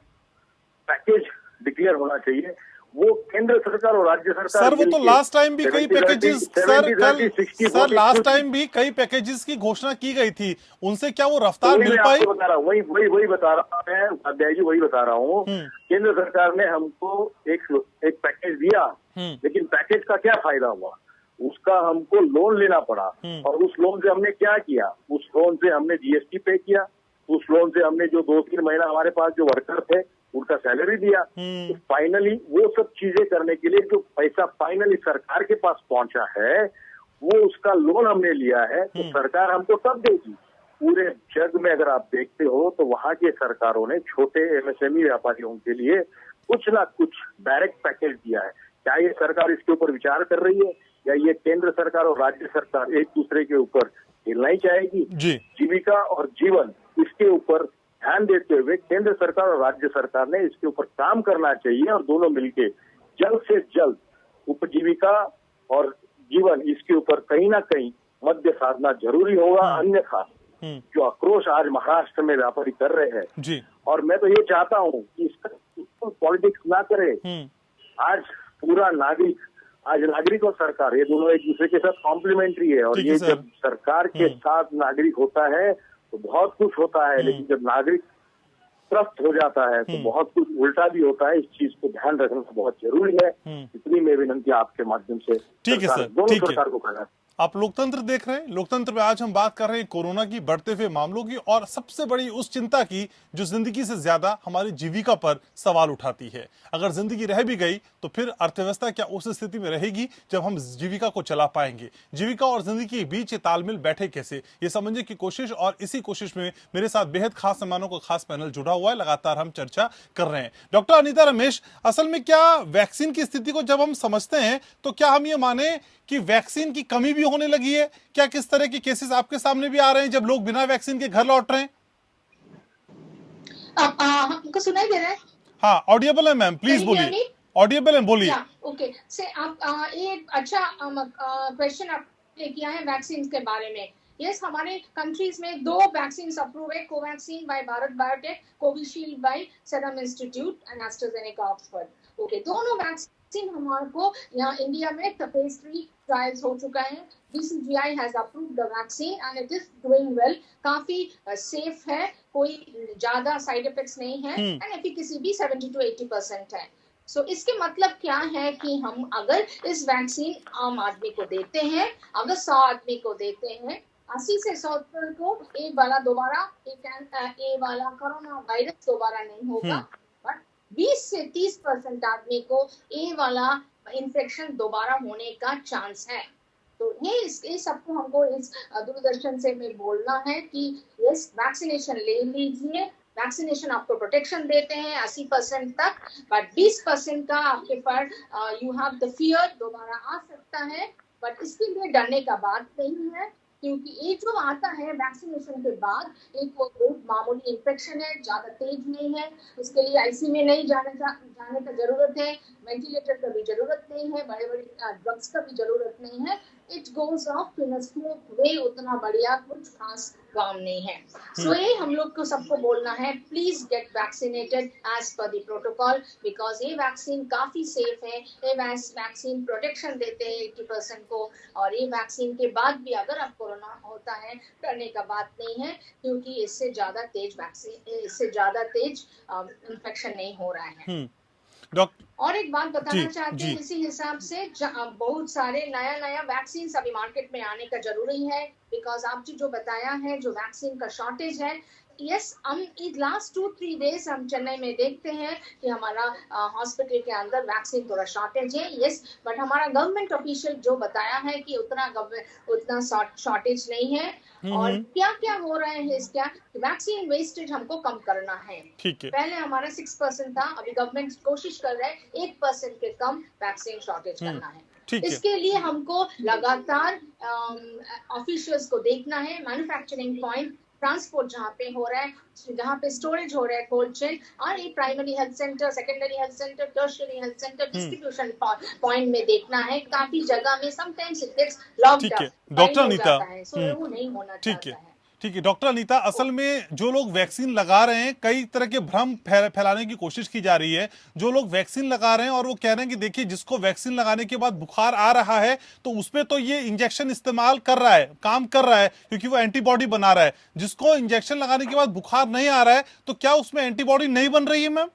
पैकेज डिक्लेयर होना चाहिए। वो केंद्र सरकार और राज्य सरकार सर वो तो लास्ट टाइम भी कई पैकेजेस सर लास्ट टाइम भी कई पैकेजेस की घोषणा की गई थी, उनसे क्या वो रफ्तार मिल पाई? बता रहा हूँ, वही बता रहा हूँ मैं उपाध्याय जी, वही बता रहा हूँ। केंद्र सरकार ने हमको एक पैकेज दिया, लेकिन पैकेज का क्या फायदा हुआ? उसका हमको लोन लेना पड़ा और उस लोन से हमने क्या किया? उस लोन से हमने जीएसटी पे किया, उस लोन से हमने जो 2-3 महीना हमारे पास जो वर्कर थे उनका सैलरी दिया। तो फाइनली वो सब चीजें करने के लिए जो पैसा फाइनली सरकार के पास पहुंचा है वो उसका लोन हमने लिया है, तो सरकार हमको तब देगी। पूरे जग में अगर आप देखते हो तो वहां के सरकारों ने छोटे एमएसएमई व्यापारियों के लिए कुछ ना कुछ डायरेक्ट पैकेज दिया है। क्या ये सरकार इसके ऊपर विचार कर रही है या ये केंद्र सरकार और राज्य सरकार एक दूसरे के ऊपर खेलना ही चाहेगी? जीविका और जीवन इसके ऊपर ध्यान देते हुए केंद्र सरकार और राज्य सरकार ने इसके ऊपर काम करना चाहिए और दोनों मिलके जल्द से जल्द उपजीविका और जीवन इसके ऊपर कहीं ना कहीं मध्य साधना जरूरी होगा। अन्यथा जो आक्रोश आज महाराष्ट्र में व्यापारी कर रहे हैं, और मैं तो ये चाहता हूँ कि इसका पॉलिटिक्स ना करे। आज पूरा नागरिक और सरकार ये दोनों एक दूसरे के साथ कॉम्प्लीमेंट्री है, और ये जब सरकार के साथ नागरिक होता है तो बहुत कुछ होता है, लेकिन जब नागरिक त्रस्त हो जाता है तो बहुत कुछ उल्टा भी होता है। इस चीज को ध्यान रखना बहुत जरूरी है। इतनी मैं विनती आपके माध्यम से ठीक है सर, दोनों सरकार को करना। आप लोकतंत्र देख रहे हैं। लोकतंत्र में आज हम बात कर रहे हैं कोरोना की, बढ़ते हुए मामलों की और सबसे बड़ी उस चिंता की जो जिंदगी से ज्यादा हमारी जीविका पर सवाल उठाती है। अगर जिंदगी रह भी गई तो फिर अर्थव्यवस्था क्या उस स्थिति में रहेगी जब हम जीविका को चला पाएंगे? जीविका और जिंदगी के बीच ये तालमेल बैठे कैसे, ये समझने की कोशिश, और इसी कोशिश में मेरे साथ बेहद खास मेहमानों का खास पैनल जुड़ा हुआ है। लगातार हम चर्चा कर रहे हैं। डॉक्टर अनीता रमेश, असल में क्या वैक्सीन की स्थिति को जब हम समझते हैं तो क्या हम ये माने कि वैक्सीन की कमी भी होने लगी है? क्या किस तरह के केसेस आपके सामने भी आ रहे हैं जब लोग बिना वैक्सीन के घर लौट रहे हैं? हमको सुनाई दे रहा है? हाँ, ऑडियबल है मैम, प्लीज बोलिए। ऑडियबल है, बोलिए। ओके से आप ये अच्छा क्वेश्चन आपने किया है वैक्सीन के बारे में। यस, हमारे कंट्रीज में 2 वैक्सीन अप्रूव है, Covaxin by Bharat Biotech, Covishield by Serum Institute and AstraZeneca Oxford. Okay, दोनों वैक्सीन हमारे को यहाँ इंडिया में फेज 3 ट्रायल्स हो चुका है। BCGI has approved the vaccine and it is doing well. काफी सेफ है, कोई ज्यादा साइड इफेक्ट्स नहीं है एंड एफिकेसी भी 70 to 80% है। सो इसके मतलब क्या है कि हम अगर इस वैक्सीन आम आदमी को देते हैं, अगर 100 आदमी को देते हैं, 80 से 100 को ए वाला दोबारा ए वाला कोरोना वायरस दोबारा नहीं होगा, बट 20 से 30% आदमी को ए वाला इन्फेक्शन दोबारा होने का चांस है। तो ये सबको हमको इस दूरदर्शन से में बोलना है कि यस, वैक्सीनेशन ले लीजिए। वैक्सीनेशन आपको प्रोटेक्शन देते हैं 80% तक, बट 20% का आपके पर यू हैव द फियर, दोबारा आ सकता है। बट इसके लिए डरने का बात नहीं है, क्योंकि ये जो आता है वैक्सीनेशन के बाद, एक वो बहुत मामूली इन्फेक्शन है, ज्यादा तेज नहीं है, उसके लिए आईसीयू में नहीं जाने का जरूरत है, वेंटिलेटर का भी जरूरत नहीं है, बड़े बड़े ड्रग्स का भी जरूरत नहीं है। It goes off in a smooth way, उतना बढ़िया कुछ खास काम नहीं है। सो ये हम लोग को सबको बोलना है, please get vaccinated as per the protocol, because ये वैक्सीन काफी सेफ है। ये वैक्सीन प्रोटेक्शन देते हैं 80% को, और ये वैक्सीन के बाद भी अगर आप कोरोना होता है, डरने का बात नहीं है, क्योंकि इससे ज्यादा तेज इन्फेक्शन नहीं हो रहा है। और एक बात बताना चाहते हैं, इसी हिसाब से बहुत सारे नया वैक्सीन अभी मार्केट में आने का जरूरी है, बिकॉज आप जो बताया है, जो वैक्सीन का शॉर्टेज है, यस, हम लास्ट 2-3 डेज हम चेन्नई में देखते हैं कि हमारा हॉस्पिटल के अंदर वैक्सीन थोड़ा शॉर्टेज है। यस, बट हमारा गवर्नमेंट ऑफिशियल जो बताया है कि उतना शॉर्टेज नहीं है। और क्या क्या हो रहा है, इसका वैक्सीन वेस्टेज हमको कम करना है। ठीक है, पहले हमारा 6% था, अभी गवर्नमेंट कोशिश कर रहा है 1% के कम वैक्सीन शॉर्टेज करना है। इसके लिए हमको लगातार ऑफिशियल्स को देखना है, मैन्युफैक्चरिंग पॉइंट, ट्रांसपोर्ट जहाँ पे हो रहा है, जहाँ पे स्टोरेज हो रहा है, कोल्ड चेन, और ये primary health centre, secondary health centre, tertiary health centre, distribution point में देखना है। काफी जगह में sometimes it gets locked up. Doctor Anita, so वो नहीं होना चाहता है। ठीक है डॉक्टर अनीता, असल में जो लोग वैक्सीन लगा रहे हैं, कई तरह के भ्रम फैलाने की कोशिश की जा रही है। जो लोग वैक्सीन लगा रहे हैं और वो कह रहे हैं कि देखिए, जिसको वैक्सीन लगाने के बाद बुखार आ रहा है तो उसपे तो ये इंजेक्शन इस्तेमाल कर रहा है, काम कर रहा है, क्योंकि वो एंटीबॉडी बना रहा है। जिसको इंजेक्शन लगाने के बाद बुखार नहीं आ रहा है तो क्या उसमें एंटीबॉडी नहीं बन रही है मैम?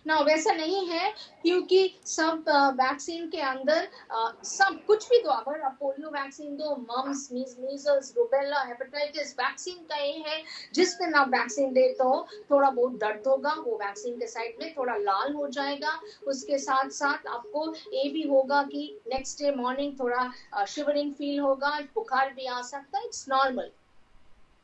ना, वैसा नहीं है, क्योंकि सब वैक्सीन के अंदर सब कुछ भी दो, अगर आप पोलियो वैक्सीन दो, mumps, measles, rubella, hepatitis, vaccine का ये है, जिस दिन आप वैक्सीन देते हो थोड़ा बहुत दर्द होगा, वो वैक्सीन के साइड में थोड़ा लाल हो जाएगा। उसके साथ साथ आपको ये भी होगा कि नेक्स्ट डे मॉर्निंग थोड़ा शिवरिंग फील होगा, बुखार भी आ सकता है। इट्स नॉर्मल,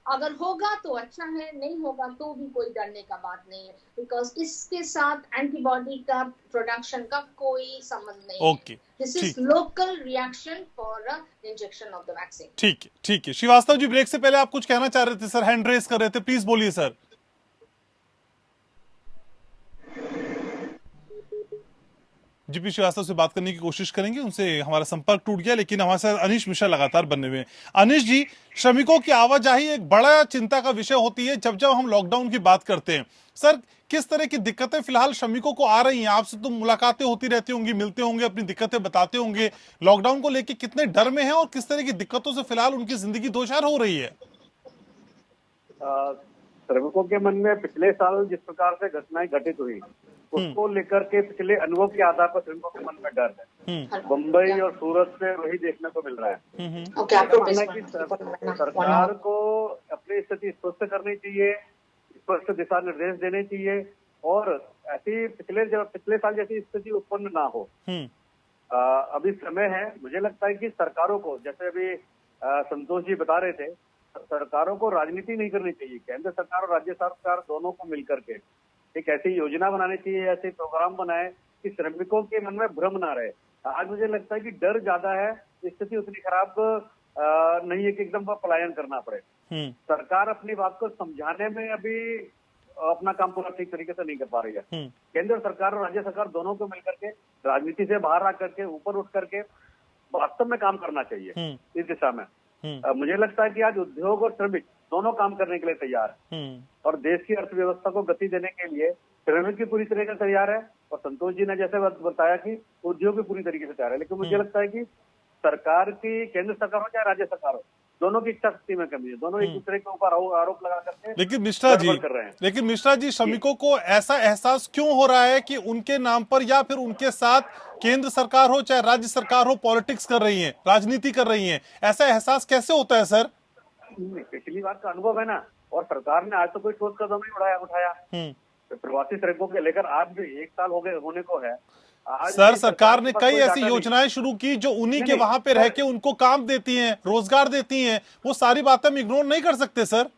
अगर होगा तो अच्छा है, नहीं होगा तो भी कोई डरने का बात नहीं है, बिकॉज इसके साथ एंटीबॉडी का प्रोडक्शन का कोई संबंध नहीं है। This is local reaction for injection of the vaccine. ठीक है। श्रीवास्तव जी, ब्रेक से पहले आप कुछ कहना चाह रहे थे सर, हैंड रेस कर रहे थे, प्लीज बोलिए सर। जीपी श्रीवास्तव से बात करने की कोशिश करेंगे, उनसे हमारा संपर्क टूट गया, लेकिन हमारे साथ अनीश मिश्रा लगातार बनने हुए हैं। अनीश जी, श्रमिकों की आवाजाही एक बड़ा चिंता का विषय होती है जब हम लॉकडाउन की बात करते हैं। सर, किस तरह की दिक्कतें फिलहाल श्रमिकों को आ रही हैं? आपसे तो मुलाकातें होती रहती होंगी, मिलते होंगे, अपनी दिक्कतें बताते होंगे। लॉकडाउन को लेकर कितने डर में हैं और किस तरह की दिक्कतों से फिलहाल उनकी जिंदगी दो चार हो रही है? श्रमिकों के मन में पिछले साल जिस प्रकार से घटनाएं घटित हुई उसको लेकर के पिछले अनुभव के आधार पर श्रमिकों के मन में डर है। मुंबई और सूरत में वही देखने को मिल रहा है। आपको मानना है कि सरकार को अपनी स्थिति स्पष्ट करनी चाहिए, स्पष्ट दिशा निर्देश देने चाहिए और ऐसी पिछले साल जैसी स्थिति उत्पन्न ना हो। अभी समय है, मुझे लगता है कि सरकारों को, जैसे अभी संतोष जी बता रहे थे, सरकारों को राजनीति नहीं करनी चाहिए। केंद्र सरकार और राज्य सरकार दोनों को मिलकर के एक ऐसी योजना बनानी चाहिए, ऐसे प्रोग्राम बनाए कि श्रमिकों के मन में भ्रम ना रहे। आज मुझे लगता है कि डर ज्यादा है, स्थिति उतनी खराब नहीं है कि एकदम पलायन करना पड़े। सरकार अपनी बात को समझाने में अभी अपना काम पूरा ठीक तरीके से नहीं कर पा रही है। केंद्र सरकार और राज्य सरकार दोनों को मिलकर के राजनीति से बाहर आ करके ऊपर उठ करके वास्तव में काम करना चाहिए इस दिशा में। मुझे लगता है कि आज उद्योग और श्रमिक दोनों काम करने के लिए तैयार है और देश की अर्थव्यवस्था को गति देने के लिए श्रमिक भी पूरी तरीके से तैयार है और संतोष जी ने जैसे बताया कि उद्योग भी पूरी तरीके से तैयार है। लेकिन मुझे लगता है कि सरकार की, केंद्र सरकार हो चाहे राज्य सरकार हो, दोनों की इच्छा शक्ति में कमी है। दोनों एक दूसरे के ऊपर आरोप लगा करके लेकिन मिश्रा जी शमिकों को ऐसा एहसास क्यों हो रहा है कि उनके नाम पर या फिर उनके साथ केंद्र सरकार हो चाहे राज्य सरकार हो पॉलिटिक्स कर रही है, राजनीति कर रही है? ऐसा एहसास कैसे होता है सर? पिछली बार का अनुभव है ना, और सरकार ने आज तो कोई ठोस कदम नहीं उठाया। प्रवासी श्रमिकों के लेकर आज भी 1 साल होने को है। सर सरकार ने कई ऐसी योजनाएं शुरू की जो उन्हीं के वहां पे रह के उनको काम देती हैं, रोजगार देती हैं। वो सारी बातें हम इग्नोर नहीं कर सकते सर।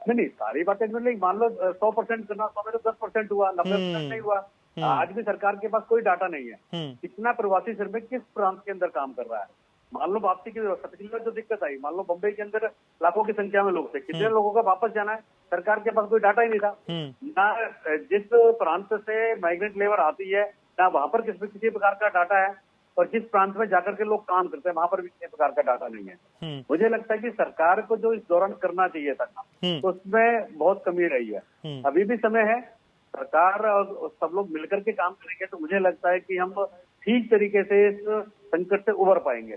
नहीं, सारी बातें नहीं। मान लो 100% करना, 100 में तो 10% हुआ, 90% नहीं हुआ। आज भी सरकार के पास कोई डाटा नहीं है कितना प्रवासी श्रमिक किस प्रांत के अंदर काम कर रहा है। मान लो वापसी की व्यवस्था, पिछली बार जो दिक्कत आई, मान लो बम्बई के अंदर लाखों की संख्या में लोग थे, कितने लोगों का वापस जाना है, सरकार के पास कोई डाटा ही नहीं था। ना जिस प्रांत से माइग्रेंट लेबर आती है ना वहां पर किसी प्रकार का डाटा है, और जिस प्रांत में जाकर के लोग काम करते हैं वहां पर भी किसी प्रकार का डाटा नहीं है। मुझे लगता है कि सरकार को जो इस दौरान करना चाहिए था तो उसमें बहुत कमी रही है। अभी भी समय है, सरकार और सब लोग मिलकर के काम करेंगे तो मुझे लगता है कि हम ठीक तरीके से इस संकट से उबर पाएंगे।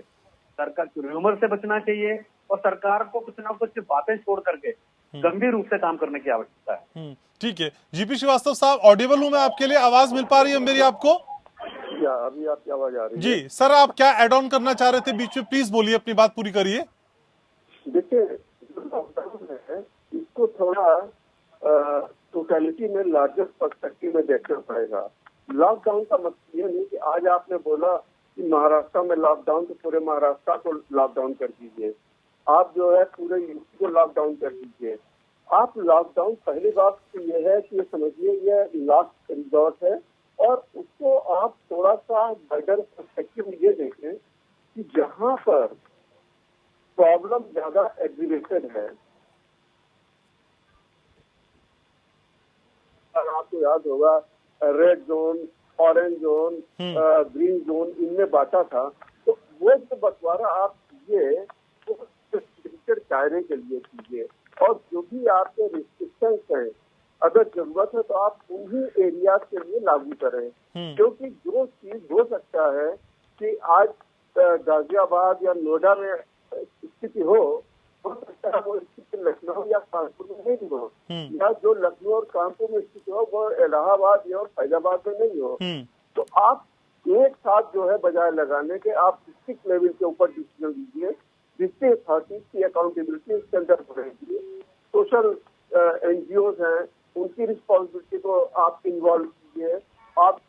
सरकार र्यूमर से बचना चाहिए और सरकार को कुछ ना कुछ बातें छोड़ करके गंभीर रूप से काम करने की आवश्यकता है। ठीक है, जीपी श्रीवास्तव साहब ऑडिबल हूं मैं आपके लिए, आवाज मिल पा रही है मेरी आपको? क्या अभी आपकी आवाज आ रही है? जी सर, आप क्या एड ऑन करना चाह रहे थे बीच में? प्लीज बोलिए, अपनी बात पूरी करिए। देखिए, जो लॉकडाउन है इसको थोड़ा टोटलिटी में लार्जर पर्सपेक्टिव में देखना पड़ेगा। लॉकडाउन का मतलब ये नहीं कि आज आपने बोला कि महाराष्ट्र में लॉकडाउन तो पूरे महाराष्ट्र को लॉकडाउन कर दीजिए, आप जो है पूरे यूपी को लॉकडाउन कर दीजिए। आप लॉकडाउन, पहली बात तो ये है कि ये समझिए ये लास्ट रिजॉर्ट है और उसको आप थोड़ा सा वाइडर पर्सपेक्टिव में ये देखें कि जहां पर प्रॉब्लम ज्यादा एग्रीवेटेड है, और आपको याद होगा red zone, orange zone, green zone, इनमें बांटा था, तो वो जो बंटवारा आप कीजिए दायरे के लिए कीजिए और जो भी आपके रिस्ट्रिक्शंस हैं अगर जरूरत है तो आप उन्हीं एरिया के लिए लागू करें। क्योंकि जो चीज हो सकता है कि आज गाजियाबाद या नोएडा में स्थिति हो सकता है वो स्थिति लखनऊ या कानपुर में नहीं हो, या जो लखनऊ और कानपुर में स्थिति हो वो इलाहाबाद या फैजाबाद में नहीं हो। तो आप एक साथ जो है बजाय लगाने के आप डिस्ट्रिक्ट लेवल के ऊपर डिसीजन लीजिए, डिस्ट्रिक्ट अथॉरिटीज की अकाउंटेबिलिटी इसके अंदर रहेगी। सोशल एनजीओज हैं उनकी रिस्पॉन्सिबिलिटी को आप इन्वॉल्व कीजिए। आप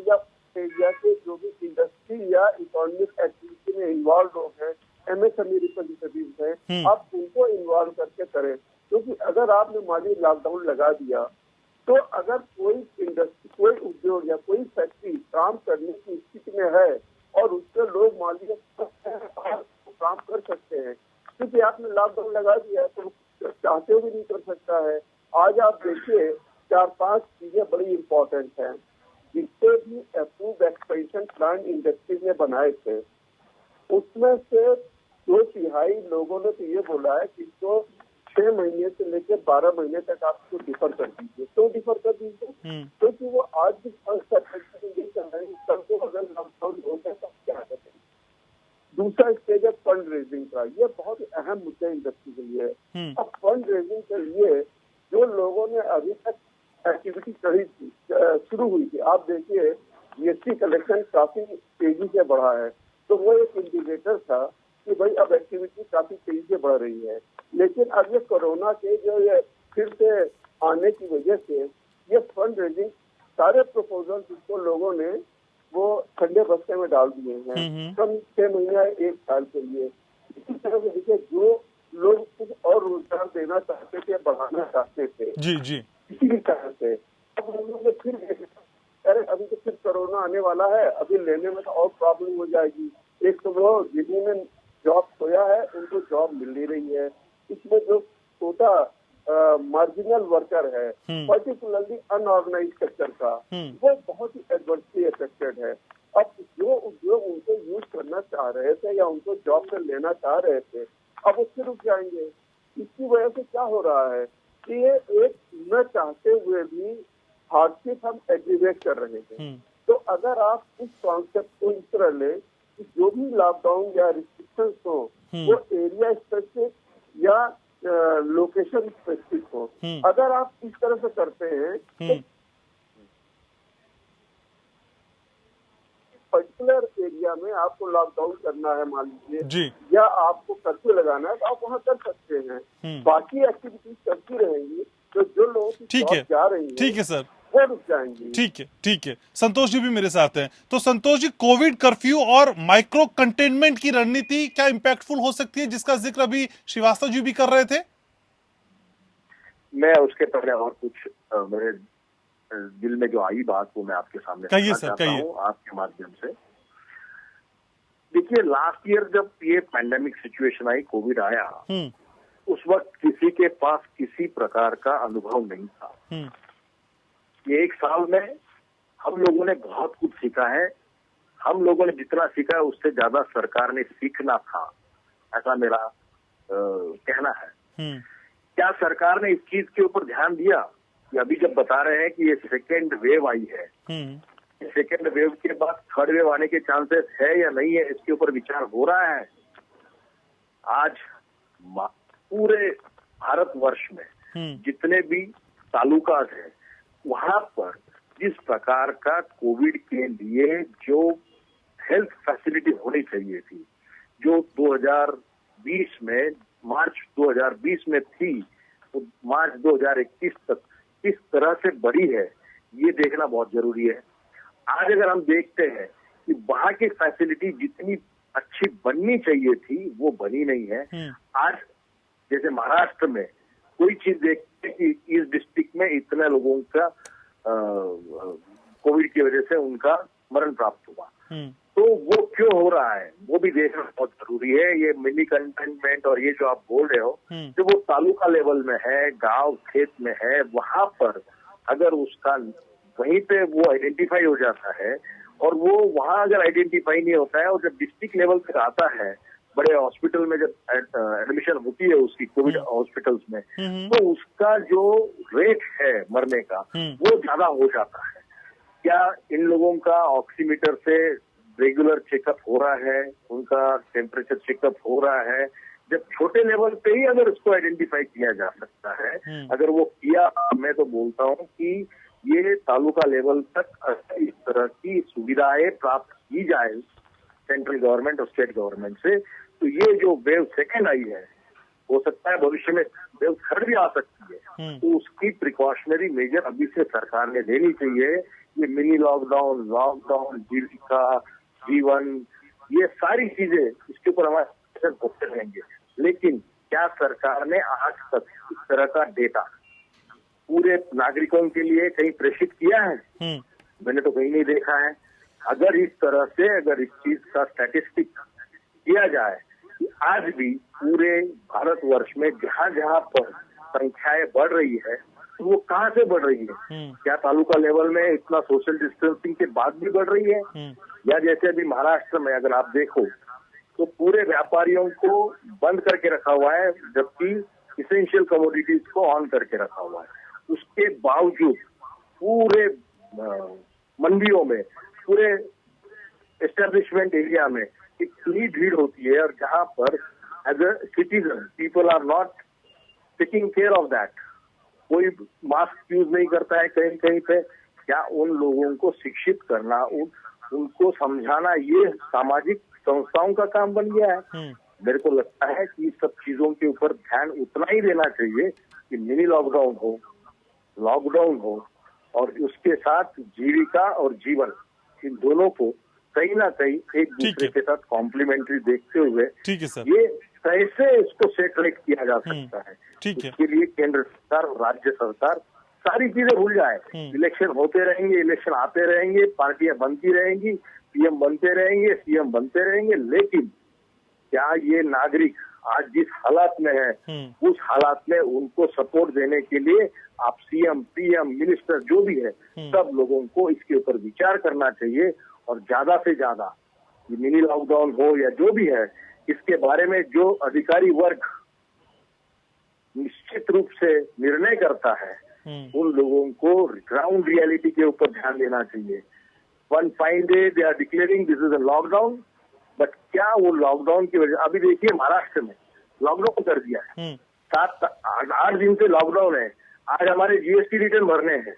या एरिया के जो भी इंडस्ट्री या इकोनॉमिक एक्टिविटी में इन्वॉल्व लोग हैं, एमएसएमई रिप्रेजेंटेटिव हैं, आप उनको इन्वॉल्व करके करें। क्योंकि अगर आपने माली लॉकडाउन लगा दिया तो अगर कोई इंडस्ट्री, कोई उद्योग या कोई फैक्ट्री काम करने की स्थिति में है और उसके लोग माली काम कर सकते हैं, क्योंकि आपने लॉकडाउन लगा दिया तो चाहते हुए भी नहीं कर सकता है। आज आप देखिए 4-5 चीजें बड़ी इंपॉर्टेंट हैं जिससे भी अप्रूव एक्सपेंशन प्लान इंडस्ट्री ने बनाए थे, उसमें से 2/3 लोगों ने तो ये बोला है कि इसको 6 महीने से लेकर 12 महीने तक आप इसको डिफर कर दीजिए। क्यों डिफर कर दीजिए? क्योंकि वो आज भी अगर लॉकडाउन हो गया तो क्या करें? दूसरा स्टेज है फंड रेजिंग का। ये बहुत ही अहम मुद्दा इंडस्ट्री के लिए है। अब फंड रेजिंग के लिए जो लोगों ने अभी तक एक्टिविटी शुरू हुई थी, आप देखिए जीएसटी कलेक्शन काफी तेजी से बढ़ा है, तो वो एक इंडिकेटर था कि भाई अब एक्टिविटी काफी तेजी से बढ़ रही है। लेकिन अब ये कोरोना के जो ये फिर से आने की वजह से ये फंड रेजिंग सारे प्रपोजल जिसको लोगों ने वो ठंडे बस्ते में डाल दिए हैं कम 6 महीने 1 साल के लिए। इसी तरह से देखिए जो लोग कुछ और रोजगार देना चाहते थे, बढ़ाना चाहते थे, जी किसी भी तरह से, अब हम लोग ने फिर अरे अभी तो फिर कोरोना आने वाला है, अभी लेने में तो और प्रॉब्लम हो जाएगी। एक तो वो जिन्होंने जॉब खोया है उनको जॉब मिल नहीं रही है, इसमें जो छोटा मार्जिनल वर्कर है, पर्टिकुलरली अनऑर्गेनाइज सेक्टर का, वो बहुत ही एडवर्सली अफेक्टेड है। अब जो उद्योग उनको यूज करना चाह रहे थे या उनको जॉब से लेना चाह रहे थे, अब उससे रुक जाएंगे। इसकी वजह से क्या हो रहा है कि ये एक न चाहते हुए भी हार्डशिप हम एग्रीवेट कर रहे थे। तो अगर आप इस कॉन्सेप्ट को इस तरह ले कि जो भी लॉकडाउन या रिस्ट्रिक्शंस हो वो एरिया स्पेसिफिक या लोकेशन स्पेसिफिक हो, अगर आप इस तरह से करते हैं तो पर्टिकुलर एरिया में आपको लॉकडाउन करना है मान लीजिए, या आपको कर्फ्यू लगाना है, तो आप वहाँ कर सकते हैं। बाकी एक्टिविटीज चलती रहेंगी, तो जो लोग जा रही हैं, ठीक है सर, वो रुक जाएंगी। ठीक है। संतोष जी भी मेरे साथ हैं। तो संतोष जी, कोविड कर्फ्यू और माइक्रो कंटेनमेंट की रणनीति क्या इम्पैक्टफुल हो सकती है, जिसका जिक्र अभी श्रीवास्तव जी भी कर रहे थे? मैं उसके पहले और कुछ मेरे दिल में जो आई बात वो मैं आपके सामने कहिए कहना सर, चाहता कहिए। हूं आपके माध्यम से। देखिए, लास्ट ईयर जब ये पैंडेमिक सिचुएशन आई, कोविड आया, उस वक्त किसी के पास किसी प्रकार का अनुभव नहीं था। ये 1 साल में हम लोगों ने बहुत कुछ सीखा है। हम लोगों ने जितना सीखा है उससे ज्यादा सरकार ने सीखना था, ऐसा मेरा कहना है। क्या सरकार ने इस चीज के ऊपर ध्यान दिया कि अभी जब बता रहे हैं कि ये सेकेंड वेव आई है, सेकेंड वेव के बाद थर्ड वेव आने के चांसेस है या नहीं है, इसके ऊपर विचार हो रहा है? आज पूरे भारतवर्ष में जितने भी तालुकाज हैं, वहां पर जिस प्रकार का कोविड के लिए जो हेल्थ फैसिलिटी होनी चाहिए थी, जो 2020 में मार्च 2020 में थी, तो मार्च 2021 तक किस तरह से बढ़ी है, ये देखना बहुत जरूरी है। आज अगर हम देखते हैं कि वहां की फैसिलिटी जितनी अच्छी बननी चाहिए थी वो बनी नहीं है। आज जैसे महाराष्ट्र में कोई चीज देखते हैं कि इस डिस्ट्रिक्ट में इतने लोगों का कोविड की वजह से उनका मरण प्राप्त हुआ, तो वो क्यों हो रहा है वो भी देखना बहुत जरूरी है। ये मिनी कंटेनमेंट और ये जो आप बोल रहे हो, जो वो तालुका लेवल में है, गांव खेत में है, वहां पर अगर उसका वहीं पे वो आइडेंटिफाई हो जाता है, और वो वहां अगर आइडेंटिफाई नहीं होता है और जब डिस्ट्रिक्ट लेवल तक आता है, बड़े हॉस्पिटल में जब एडमिशन होती है उसकी कोविड हॉस्पिटल्स में, तो उसका जो रेट है मरने का वो ज्यादा हो जाता है। क्या इन लोगों का ऑक्सीमीटर से रेगुलर चेकअप हो रहा है, उनका टेम्परेचर चेकअप हो रहा है? जब छोटे लेवल पे ही अगर इसको आइडेंटिफाई किया जा सकता है, अगर वो किया, मैं तो बोलता हूँ कि ये तालुका लेवल तक इस तरह की सुविधाएं प्राप्त की जाए सेंट्रल गवर्नमेंट और स्टेट गवर्नमेंट से, तो ये जो वेव सेकेंड आई है, हो सकता है भविष्य में वेव थर्ड भी आ सकती है, तो उसकी प्रिकॉशनरी मेजर अभी से सरकार ने लेनी चाहिए। ये मिनी लॉकडाउन, जीविका, जीवन, ये सारी चीजें इसके ऊपर हमारे होते रहेंगे, लेकिन क्या सरकार ने आज तक इस तरह का डेटा पूरे नागरिकों के लिए कहीं प्रेषित किया है? मैंने तो कहीं नहीं देखा है। अगर इस तरह से अगर इस चीज का स्टैटिस्टिक किया जाए कि आज भी पूरे भारतवर्ष में जहां जहां पर संख्याएं बढ़ रही है, तो वो कहाँ से बढ़ रही है? क्या तालुका लेवल में इतना सोशल डिस्टेंसिंग के बाद भी बढ़ रही है? या जैसे अभी महाराष्ट्र में अगर आप देखो तो पूरे व्यापारियों को बंद करके रखा हुआ है, जबकि इसेंशियल कमोडिटीज को ऑन करके रखा हुआ है। उसके बावजूद पूरे मंडियों में, पूरे एस्टेब्लिशमेंट एरिया में इतनी भीड़ होती है और जहाँ पर as a citizen people are not taking care of that, कोई मास्क यूज नहीं करता है कहीं कहीं पे, क्या उन लोगों को शिक्षित करना, उनको समझाना ये सामाजिक संस्थाओं का काम बन गया है। मेरे को लगता है कि सब चीजों के ऊपर ध्यान उतना ही देना चाहिए कि मिनी लॉकडाउन हो और उसके साथ जीविका और जीवन, इन दोनों को कहीं ना कहीं एक दूसरे के साथ कॉम्प्लीमेंट्री देखते हुए ठीक है सर, ये कैसे इसको सेटरेट किया जा सकता है, इसके लिए केंद्र सरकार और राज्य सरकार सारी चीजें भूल जाए। इलेक्शन होते रहेंगे, इलेक्शन आते रहेंगे, पार्टियां बनती रहेंगी, पीएम बनते रहेंगे, सीएम बनते रहेंगे, लेकिन क्या ये नागरिक आज जिस हालात में है उस हालात में उनको सपोर्ट देने के लिए आप सीएम, पीएम, मिनिस्टर जो भी है सब लोगों को इसके ऊपर विचार करना चाहिए और ज्यादा से ज्यादा ये मिनी लॉकडाउन हो या जो भी है, इसके बारे में जो अधिकारी वर्ग निश्चित रूप से निर्णय करता है उन लोगों को ग्राउंड रियलिटी के ऊपर ध्यान देना चाहिए। One fine day they are declaring this is a lockdown, but क्या वो लॉकडाउन की वजह, अभी देखिए महाराष्ट्र में लॉकडाउन कर दिया है, 7-8 दिन से लॉकडाउन है। आज हमारे जीएसटी रिटर्न भरने हैं,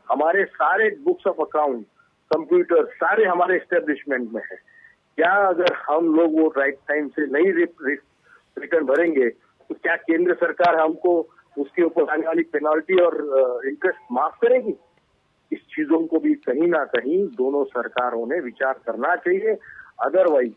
हमारे सारे बुक्स ऑफ अकाउंट, कंप्यूटर सारे हमारे एस्टेब्लिशमेंट में है। क्या अगर हम लोग वो राइट टाइम से नहीं रिटर्न भरेंगे तो क्या केंद्र सरकार हमको उसके ऊपर आने वाली पेनाल्टी और इंटरेस्ट माफ करेगी? इस चीजों को भी कहीं ना कहीं दोनों सरकारों ने विचार करना चाहिए। अदरवाइज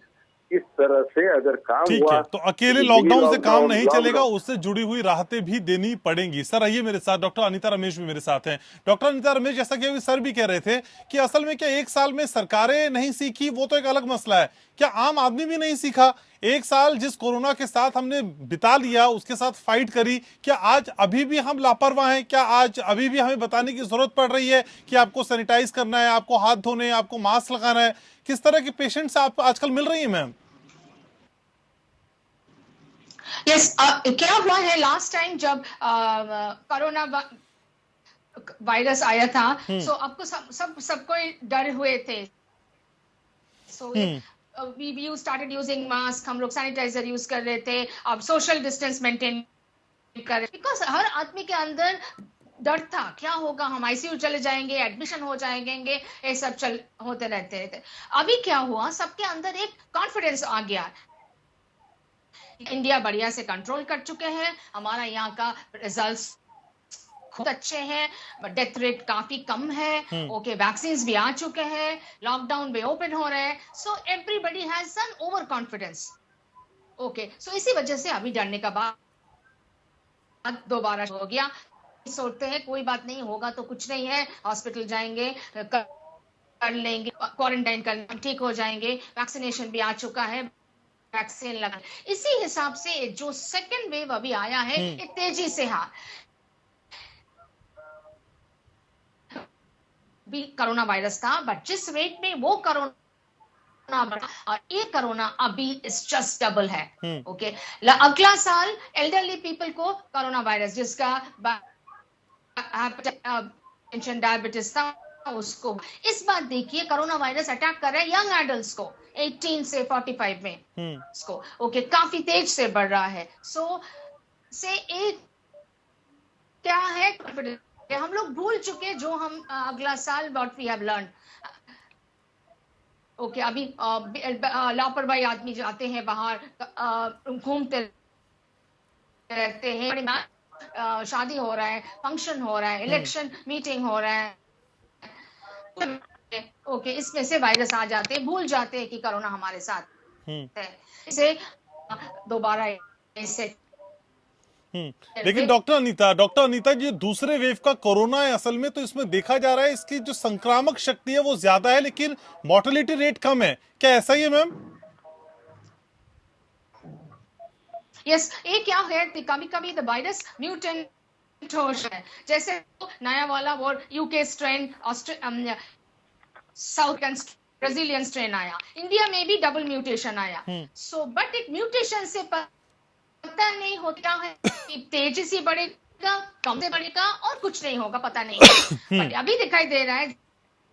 इस तरह से अगर काम हुआ तो अकेले लॉकडाउन से काम नहीं चलेगा, उससे जुड़ी हुई राहतें भी देनी पड़ेंगी। सर आइए मेरे साथ, डॉक्टर अनीता रमेश भी मेरे साथ हैं। डॉक्टर अनीता रमेश, जैसा कि अभी सर भी कह रहे थे कि असल में क्या 1 साल में सरकारें नहीं सीखी, वो तो एक अलग मसला है, क्या आम आदमी भी नहीं सीखा? 1 साल जिस कोरोना के साथ हमने बिता लिया, उसके साथ फाइट करी, क्या आज अभी भी हम लापरवाह हैं? क्या आज अभी भी हमें बताने की जरूरत पड़ रही है कि आपको सैनिटाइज करना है, आपको हाथ धोने हैं, आपको मास्क लगाना है? किस तरह के पेशेंट्स आप आजकल मिल रही है मैम? यस, क्या हुआ है लास्ट टाइम जब कोरोना वायरस आया था, सो आपको सबको डर हुए थे। So we started using mask, हम लोग सैनिटाइजर यूज कर रहे थे, अब सोशल डिस्टेंस मेंटेन कर रहे, बिकॉज हर आदमी के अंदर डर था क्या होगा, हम आईसीयू चले जाएंगे, एडमिशन हो जाएंगे, ये सब होते रहते थे। अभी क्या हुआ, सबके अंदर एक कॉन्फिडेंस आ गया। इंडिया बढ़िया से कंट्रोल कर चुके हैं, हमारा यहाँ का रिजल्ट्स खूब अच्छे हैं, डेथ रेट काफी कम है, ओके वैक्सीन भी आ चुके हैं, लॉकडाउन भी ओपन हो रहे हैं, so everybody has an over confidence. Okay, so इसी वजह से अभी डरने का बाद दोबारा हो गया। सोचते हैं कोई बात नहीं होगा तो कुछ नहीं है, हॉस्पिटल जाएंगे, कर लेंगे, क्वारंटाइन कर ठीक हो जाएंगे, वैक्सीनेशन भी आ चुका है, वैक्सीन लगा। इसी हिसाब से जो सेकेंड वेव अभी आया है ये तेजी से भी कोरोना वायरस था, बट जिस रेट में वो कोरोना और ये कोरोना अभी इज जस्ट डबल है। ओके, अगला साल एल्डरली पीपल को कोरोना वायरस जिसका डायबिटीज था उसको, इस बार देखिए कोरोना वायरस अटैक कर रहा है यंग एडल्ट्स को 18 से 45 में इसको, ओके काफी तेज से बढ़ रहा है। सो से एक क्या है, हम लोग भूल चुके जो हम अगला साल what we have learn. Okay, अभी लापरवाही आदमी जाते हैं बाहर, घूमते रहते हैं, शादी हो रहा है, फंक्शन हो रहा है, इलेक्शन मीटिंग हो रहा है, ओके इसमें से वायरस आ जाते हैं, भूल जाते हैं कि कोरोना हमारे साथ है, इसे दोबारा इसे। लेकिन डॉक्टर अनीता ये दूसरे वेव का कोरोना है असल में, तो इसमें देखा जा रहा है इसकी जो संक्रामक शक्ति है वो ज्यादा है लेकिन मोर्टेलिटी रेट कम है, क्या ऐसा ही है मैम? यस, ये क्या है कि कभी कभी द वायरस म्यूटेंट हो है, जैसे नया वाला वो UK strain, south Brazilian strain आया, इंडिया में भी डबल म्यूटेशन आया। सो बट एक म्यूटेशन से पता नहीं होता है कि तेजी से बढ़ेगा, कम से बढ़ेगा और कुछ नहीं होगा, पता नहीं। बट अभी दिखाई दे रहा है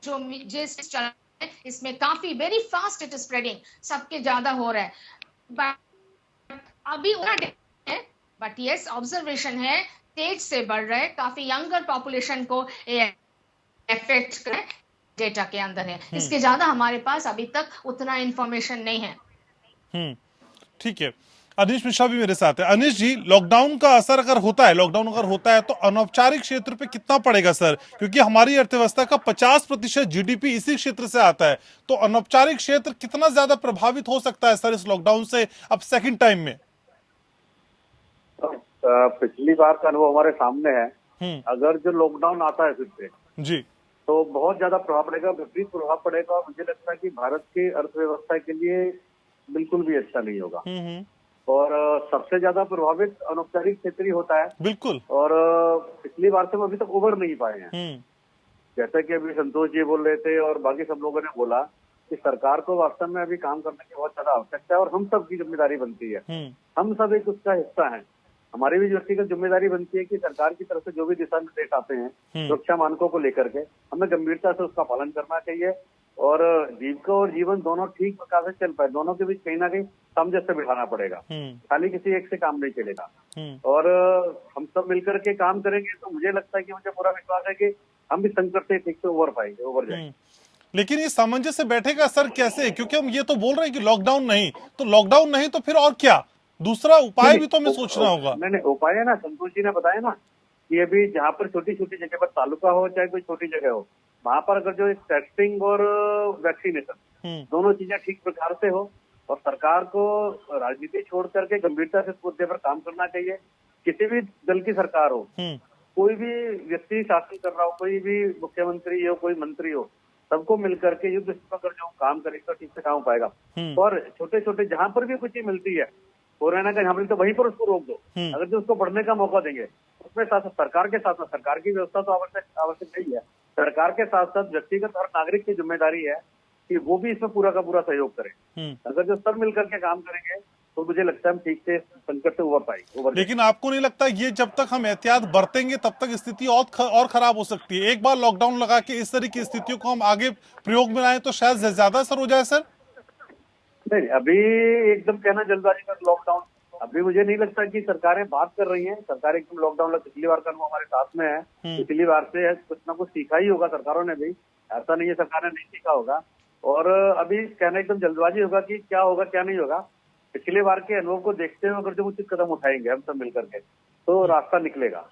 जो जिस चल इसमें काफी very fast it is spreading, सबके ज्यादा हो रहा है, बट अभी है, बट यस ऑब्जर्वेशन है तेज से बढ़ रहा है, काफी यंगर पॉपुलेशन को इफेक्ट कर डेटा के अंदर है, इसके ज्यादा हमारे पास अभी तक उतना इंफॉर्मेशन नहीं है। ठीक है, अनिश मिश्रा भी मेरे साथ है। अनिश जी, लॉकडाउन का असर अगर होता है तो अनौपचारिक क्षेत्र पे कितना पड़ेगा सर? क्योंकि हमारी अर्थव्यवस्था का 50% जीडीपी इसी क्षेत्र से आता है, तो अनौपचारिक क्षेत्र कितना ज्यादा प्रभावित हो सकता है सर इस लॉकडाउन से अब सेकंड टाइम में? पिछली बार का अनुभव हमारे सामने है। अगर जो लॉकडाउन आता है फिर से जी, तो बहुत ज्यादा प्रभाव पड़ेगा, विपरीत प्रभाव पड़ेगा, और मुझे लगता है कि भारत की अर्थव्यवस्था के लिए बिल्कुल भी अच्छा नहीं होगा। और सबसे ज्यादा प्रभावित अनौपचारिक क्षेत्र ही होता है। बिल्कुल। और पिछली बार से हम अभी तक उभर नहीं पाए हैं। जैसा कि अभी संतोष जी बोल रहे थे और बाकी सब लोगों ने बोला कि सरकार को वास्तव में अभी काम करने की बहुत ज्यादा आवश्यकता है और हम सब की जिम्मेदारी बनती है। हम सब एक उसका हिस्सा है। हमारी भी व्यक्तिगत जिम्मेदारी बनती है कि सरकार की तरफ से जो भी दिशा निर्देश आते हैं सुरक्षा मानकों को लेकर के, हमें गंभीरता से उसका पालन करना चाहिए और जीविका और जीवन दोनों ठीक प्रकार से चल पाए, दोनों के बीच कहीं ना कहीं सामंजस्य बिठाना पड़ेगा। खाली किसी एक से काम नहीं चलेगा। और हम सब मिलकर के काम करेंगे तो मुझे लगता है कि मुझे पूरा विश्वास है कि हम भी संकट से ठीक से उभर जाएंगे। लेकिन ये सामंजस्य बैठेगा सर कैसे? क्योंकि हम ये तो बोल रहे हैं कि लॉकडाउन नहीं तो फिर और क्या दूसरा उपाय भी तो हमें सोचना होगा। नहीं, उपाय है ना, संतोष जी ने बताया ना कि अभी जहाँ पर छोटी छोटी जगह पर तालुका हो चाहे कोई छोटी जगह हो, वहां पर अगर जो टेस्टिंग और वैक्सीनेशन दोनों चीजें ठीक प्रकार से हो और सरकार को राजनीति छोड़ करके गंभीरता से इस मुद्दे पर काम करना चाहिए। किसी भी दल की सरकार हो, कोई भी व्यक्ति शासन कर रहा हो, कोई भी मुख्यमंत्री हो, कोई मंत्री हो, सबको मिलकर के युद्ध स्तर पर जो काम करेगा तो ठीक से काम हो पाएगा। और छोटे छोटे जहां पर भी कुछ चीज मिलती है कोरोना का, यहाँ पर तो वहीं पर उसको रोक दो। अगर जो उसको बढ़ने का मौका देंगे उसमें साथ सरकार के साथ सरकार की व्यवस्था तो आवश्यक नहीं है, सरकार के साथ साथ व्यक्तिगत और नागरिक की जिम्मेदारी है कि वो भी इसमें पूरा का पूरा सहयोग करें। अगर जो सब मिलकर के काम करेंगे तो मुझे लगता है हम ठीक से संकट से उभर पाएंगे। लेकिन आपको नहीं लगता ये जब तक हम एहतियात बरतेंगे तब तक स्थिति और खराब हो सकती है? एक बार लॉकडाउन लगा के इस तरह की स्थितियों को हम आगे प्रयोग में लाएं तो शायद ज्यादा असर हो जाए सर? नहीं, अभी एकदम कहना जल्दबाजी कर लॉकडाउन, अभी मुझे नहीं लगता कि सरकारें बात कर रही हैं। सरकार एकदम लॉकडाउन पिछली बार का अनुभव हमारे साथ में है, पिछली बार से कुछ ना कुछ सीखा ही होगा सरकारों ने भी, ऐसा नहीं है सरकार ने नहीं सीखा होगा। और अभी कहना एकदम जल्दबाजी होगा कि क्या होगा क्या नहीं होगा। पिछले बार के अनुभव को देखते हुए अगर जो उचित कदम उठाएंगे हम सब मिलकर के तो रास्ता निकलेगा।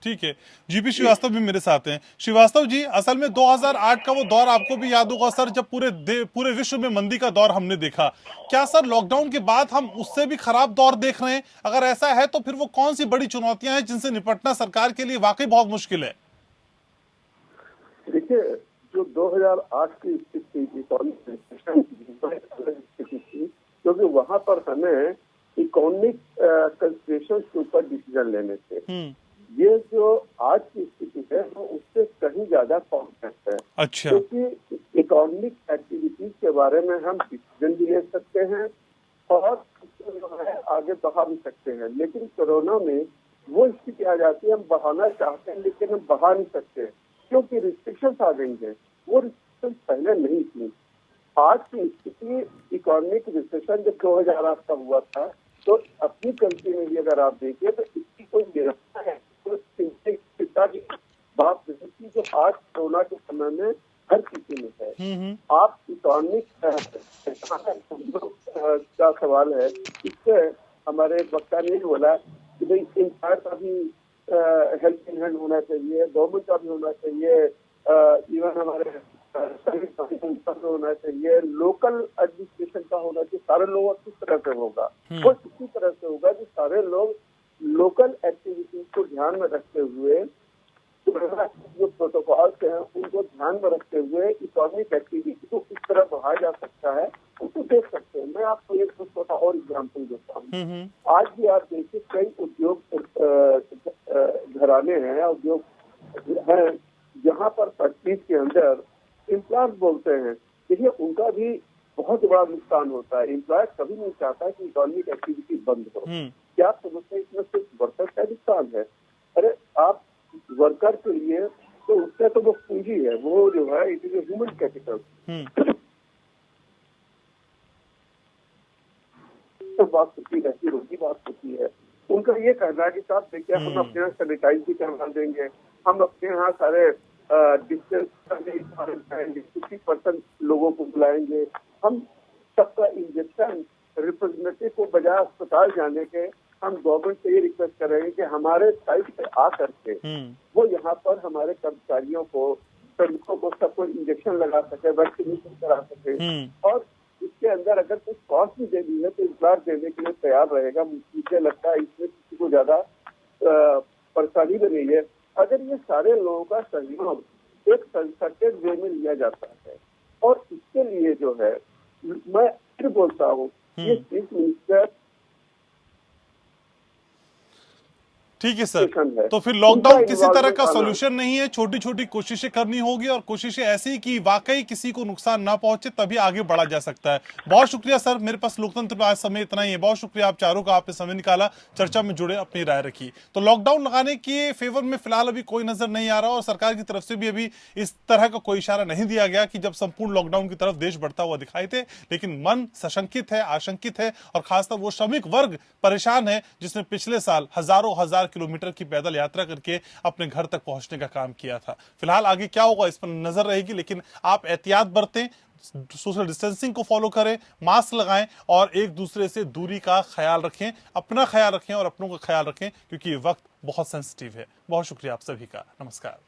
ठीक है, जीपी श्रीवास्तव भी मेरे साथ हैं। श्रीवास्तव जी, असल में 2008 का वो दौर आपको भी याद होगा सर, जब पूरे विश्व में मंदी का दौर हमने देखा। क्या सर लॉकडाउन के बाद हम उससे भी खराब दौर देख रहे हैं? अगर ऐसा है तो फिर वो कौन सी बड़ी चुनौतियां हैं जिनसे निपटना सरकार के लिए वाकई बहुत मुश्किल है? देखिए, जो 2008 की स्थिति थी, क्योंकि वहां पर हमें इकोनॉमिक कंसिडरेशन के ऊपर डिसीजन लेने थे। ये जो आज की स्थिति है वो उससे कहीं ज्यादा कॉम्प्लेक्स है। अच्छा। क्योंकि इकोनॉमिक एक्टिविटीज के बारे में हम डिसीजन भी ले सकते हैं और जो है आगे बढ़ा भी सकते हैं, लेकिन कोरोना में वो स्थिति आ जाती है, हम बढ़ाना चाहते हैं लेकिन हम बढ़ा नहीं सकते क्योंकि रिस्ट्रिक्शंस आ गई हैं। वो रिस्ट्रिक्शंस पहले नहीं थी। आज की स्थिति इकोनॉमिक रिसेशन जब 2008 का हुआ था तो अपनी कंट्री में भी अगर आप देखिए तो इसकी कोई व्यवस्था है तो चिंता की बात नहीं थी जो आज कोरोना के समय में हर किसी में है। आप इकोनॉमिक का सवाल है, इससे हमारे वक्ता ने बोला कि भाई एम्प्लॉयर का भी हेल्थ इन हैंड होना चाहिए, गवर्नमेंट का भी होना चाहिए, इवन हमारे होना चाहिए, लोकल एडमिनिस्ट्रेशन का होना चाहिए। सारे लोग किस तरह से होगा? वो इसी तरह से होगा कि सारे लोग लोकल एक्टिविटीज को ध्यान में रखते हुए, जो प्रोटोकॉल्स हैं उनको ध्यान में रखते हुए इकोनॉमिक एक्टिविटी को किस तरह बढ़ाया जा सकता है उसको देख सकते हैं। मैं आपको एक छोटा और एग्जाम्पल देता हूँ। आज भी आप देखिए कई उद्योग घराने हैं, उद्योग हैं जहाँ पर फैक्ट्रीज के अंदर एम्प्लॉयर्स बोलते हैं, देखिए उनका भी बहुत बड़ा नुकसान होता है। एम्प्लॉयर कभी नहीं चाहता कि इकोनॉमिक एक्टिविटी बंद हो। क्या समझते हैं इसमें सिर्फ वर्कर का नुकसान है? अरे आप वर्कर के लिए तो उससे तो वो पूंजी है, वो जो है इट इज ह्यूमन कैपिटल। तो बात होती रहती, रोजी बात होती है। उनका ये कहना है कि साहब देखिए हम अपने यहाँ सैनिटाइज भी करवा देंगे, हम अपने यहाँ सारे डिस्टेंस 50% लोगों को बुलाएंगे, हम सबका इंजेक्शन रिप्रेजेंटेटिव को बजाय अस्पताल जाने के हम गवर्नमेंट से ये रिक्वेस्ट करेंगे कि हमारे साइड पे आ करके वो यहाँ पर हमारे कर्मचारियों को, श्रमिकों को सबको इंजेक्शन लगा सके, वैक्सीनेशन करा सके। और इसके अंदर अगर कुछ कॉस्ट भी देनी है तो इस बार देने के लिए तैयार रहेगा। मुझे लगता है इसमें किसी को ज्यादा परेशानी भी नहीं है अगर ये सारे लोगों का सहयोग एक कंसर्टेड वे में लिया जाता है। और इसके लिए जो है मैं फिर बोलता हूँ ये चीफ मिनिस्टर ठीक है सर, तो फिर लॉकडाउन किसी तरह का सॉल्यूशन नहीं है, छोटी छोटी कोशिशें करनी होगी और कोशिशें ऐसी कि वाकई किसी को नुकसान ना पहुंचे, तभी आगे बढ़ा जा सकता है। बहुत शुक्रिया सर, मेरे पास लोकतंत्र में आज समय इतना ही है। बहुत शुक्रिया आप चारों का, आपने समय निकाला, चर्चा में जुड़े, अपनी राय रखी। तो लॉकडाउन लगाने के फेवर में फिलहाल अभी कोई नजर नहीं आ रहा और सरकार की तरफ से भी अभी इस तरह का कोई इशारा नहीं दिया गया कि जब संपूर्ण लॉकडाउन की तरफ देश बढ़ता हुआ दिखाई दे। लेकिन मन सशंकित है, आशंकित है और खासकर वो श्रमिक वर्ग परेशान है जिसने पिछले साल हजारों हजार किलोमीटर की पैदल यात्रा करके अपने घर तक पहुंचने का काम किया था। फिलहाल आगे क्या होगा इस पर नजर रहेगी, लेकिन आप एहतियात बरतें, सोशल डिस्टेंसिंग को फॉलो करें, मास्क लगाएं और एक दूसरे से दूरी का ख्याल रखें, अपना ख्याल रखें और अपनों का ख्याल रखें, क्योंकि ये वक्त बहुत सेंसिटिव है। बहुत शुक्रिया आप सभी का, नमस्कार।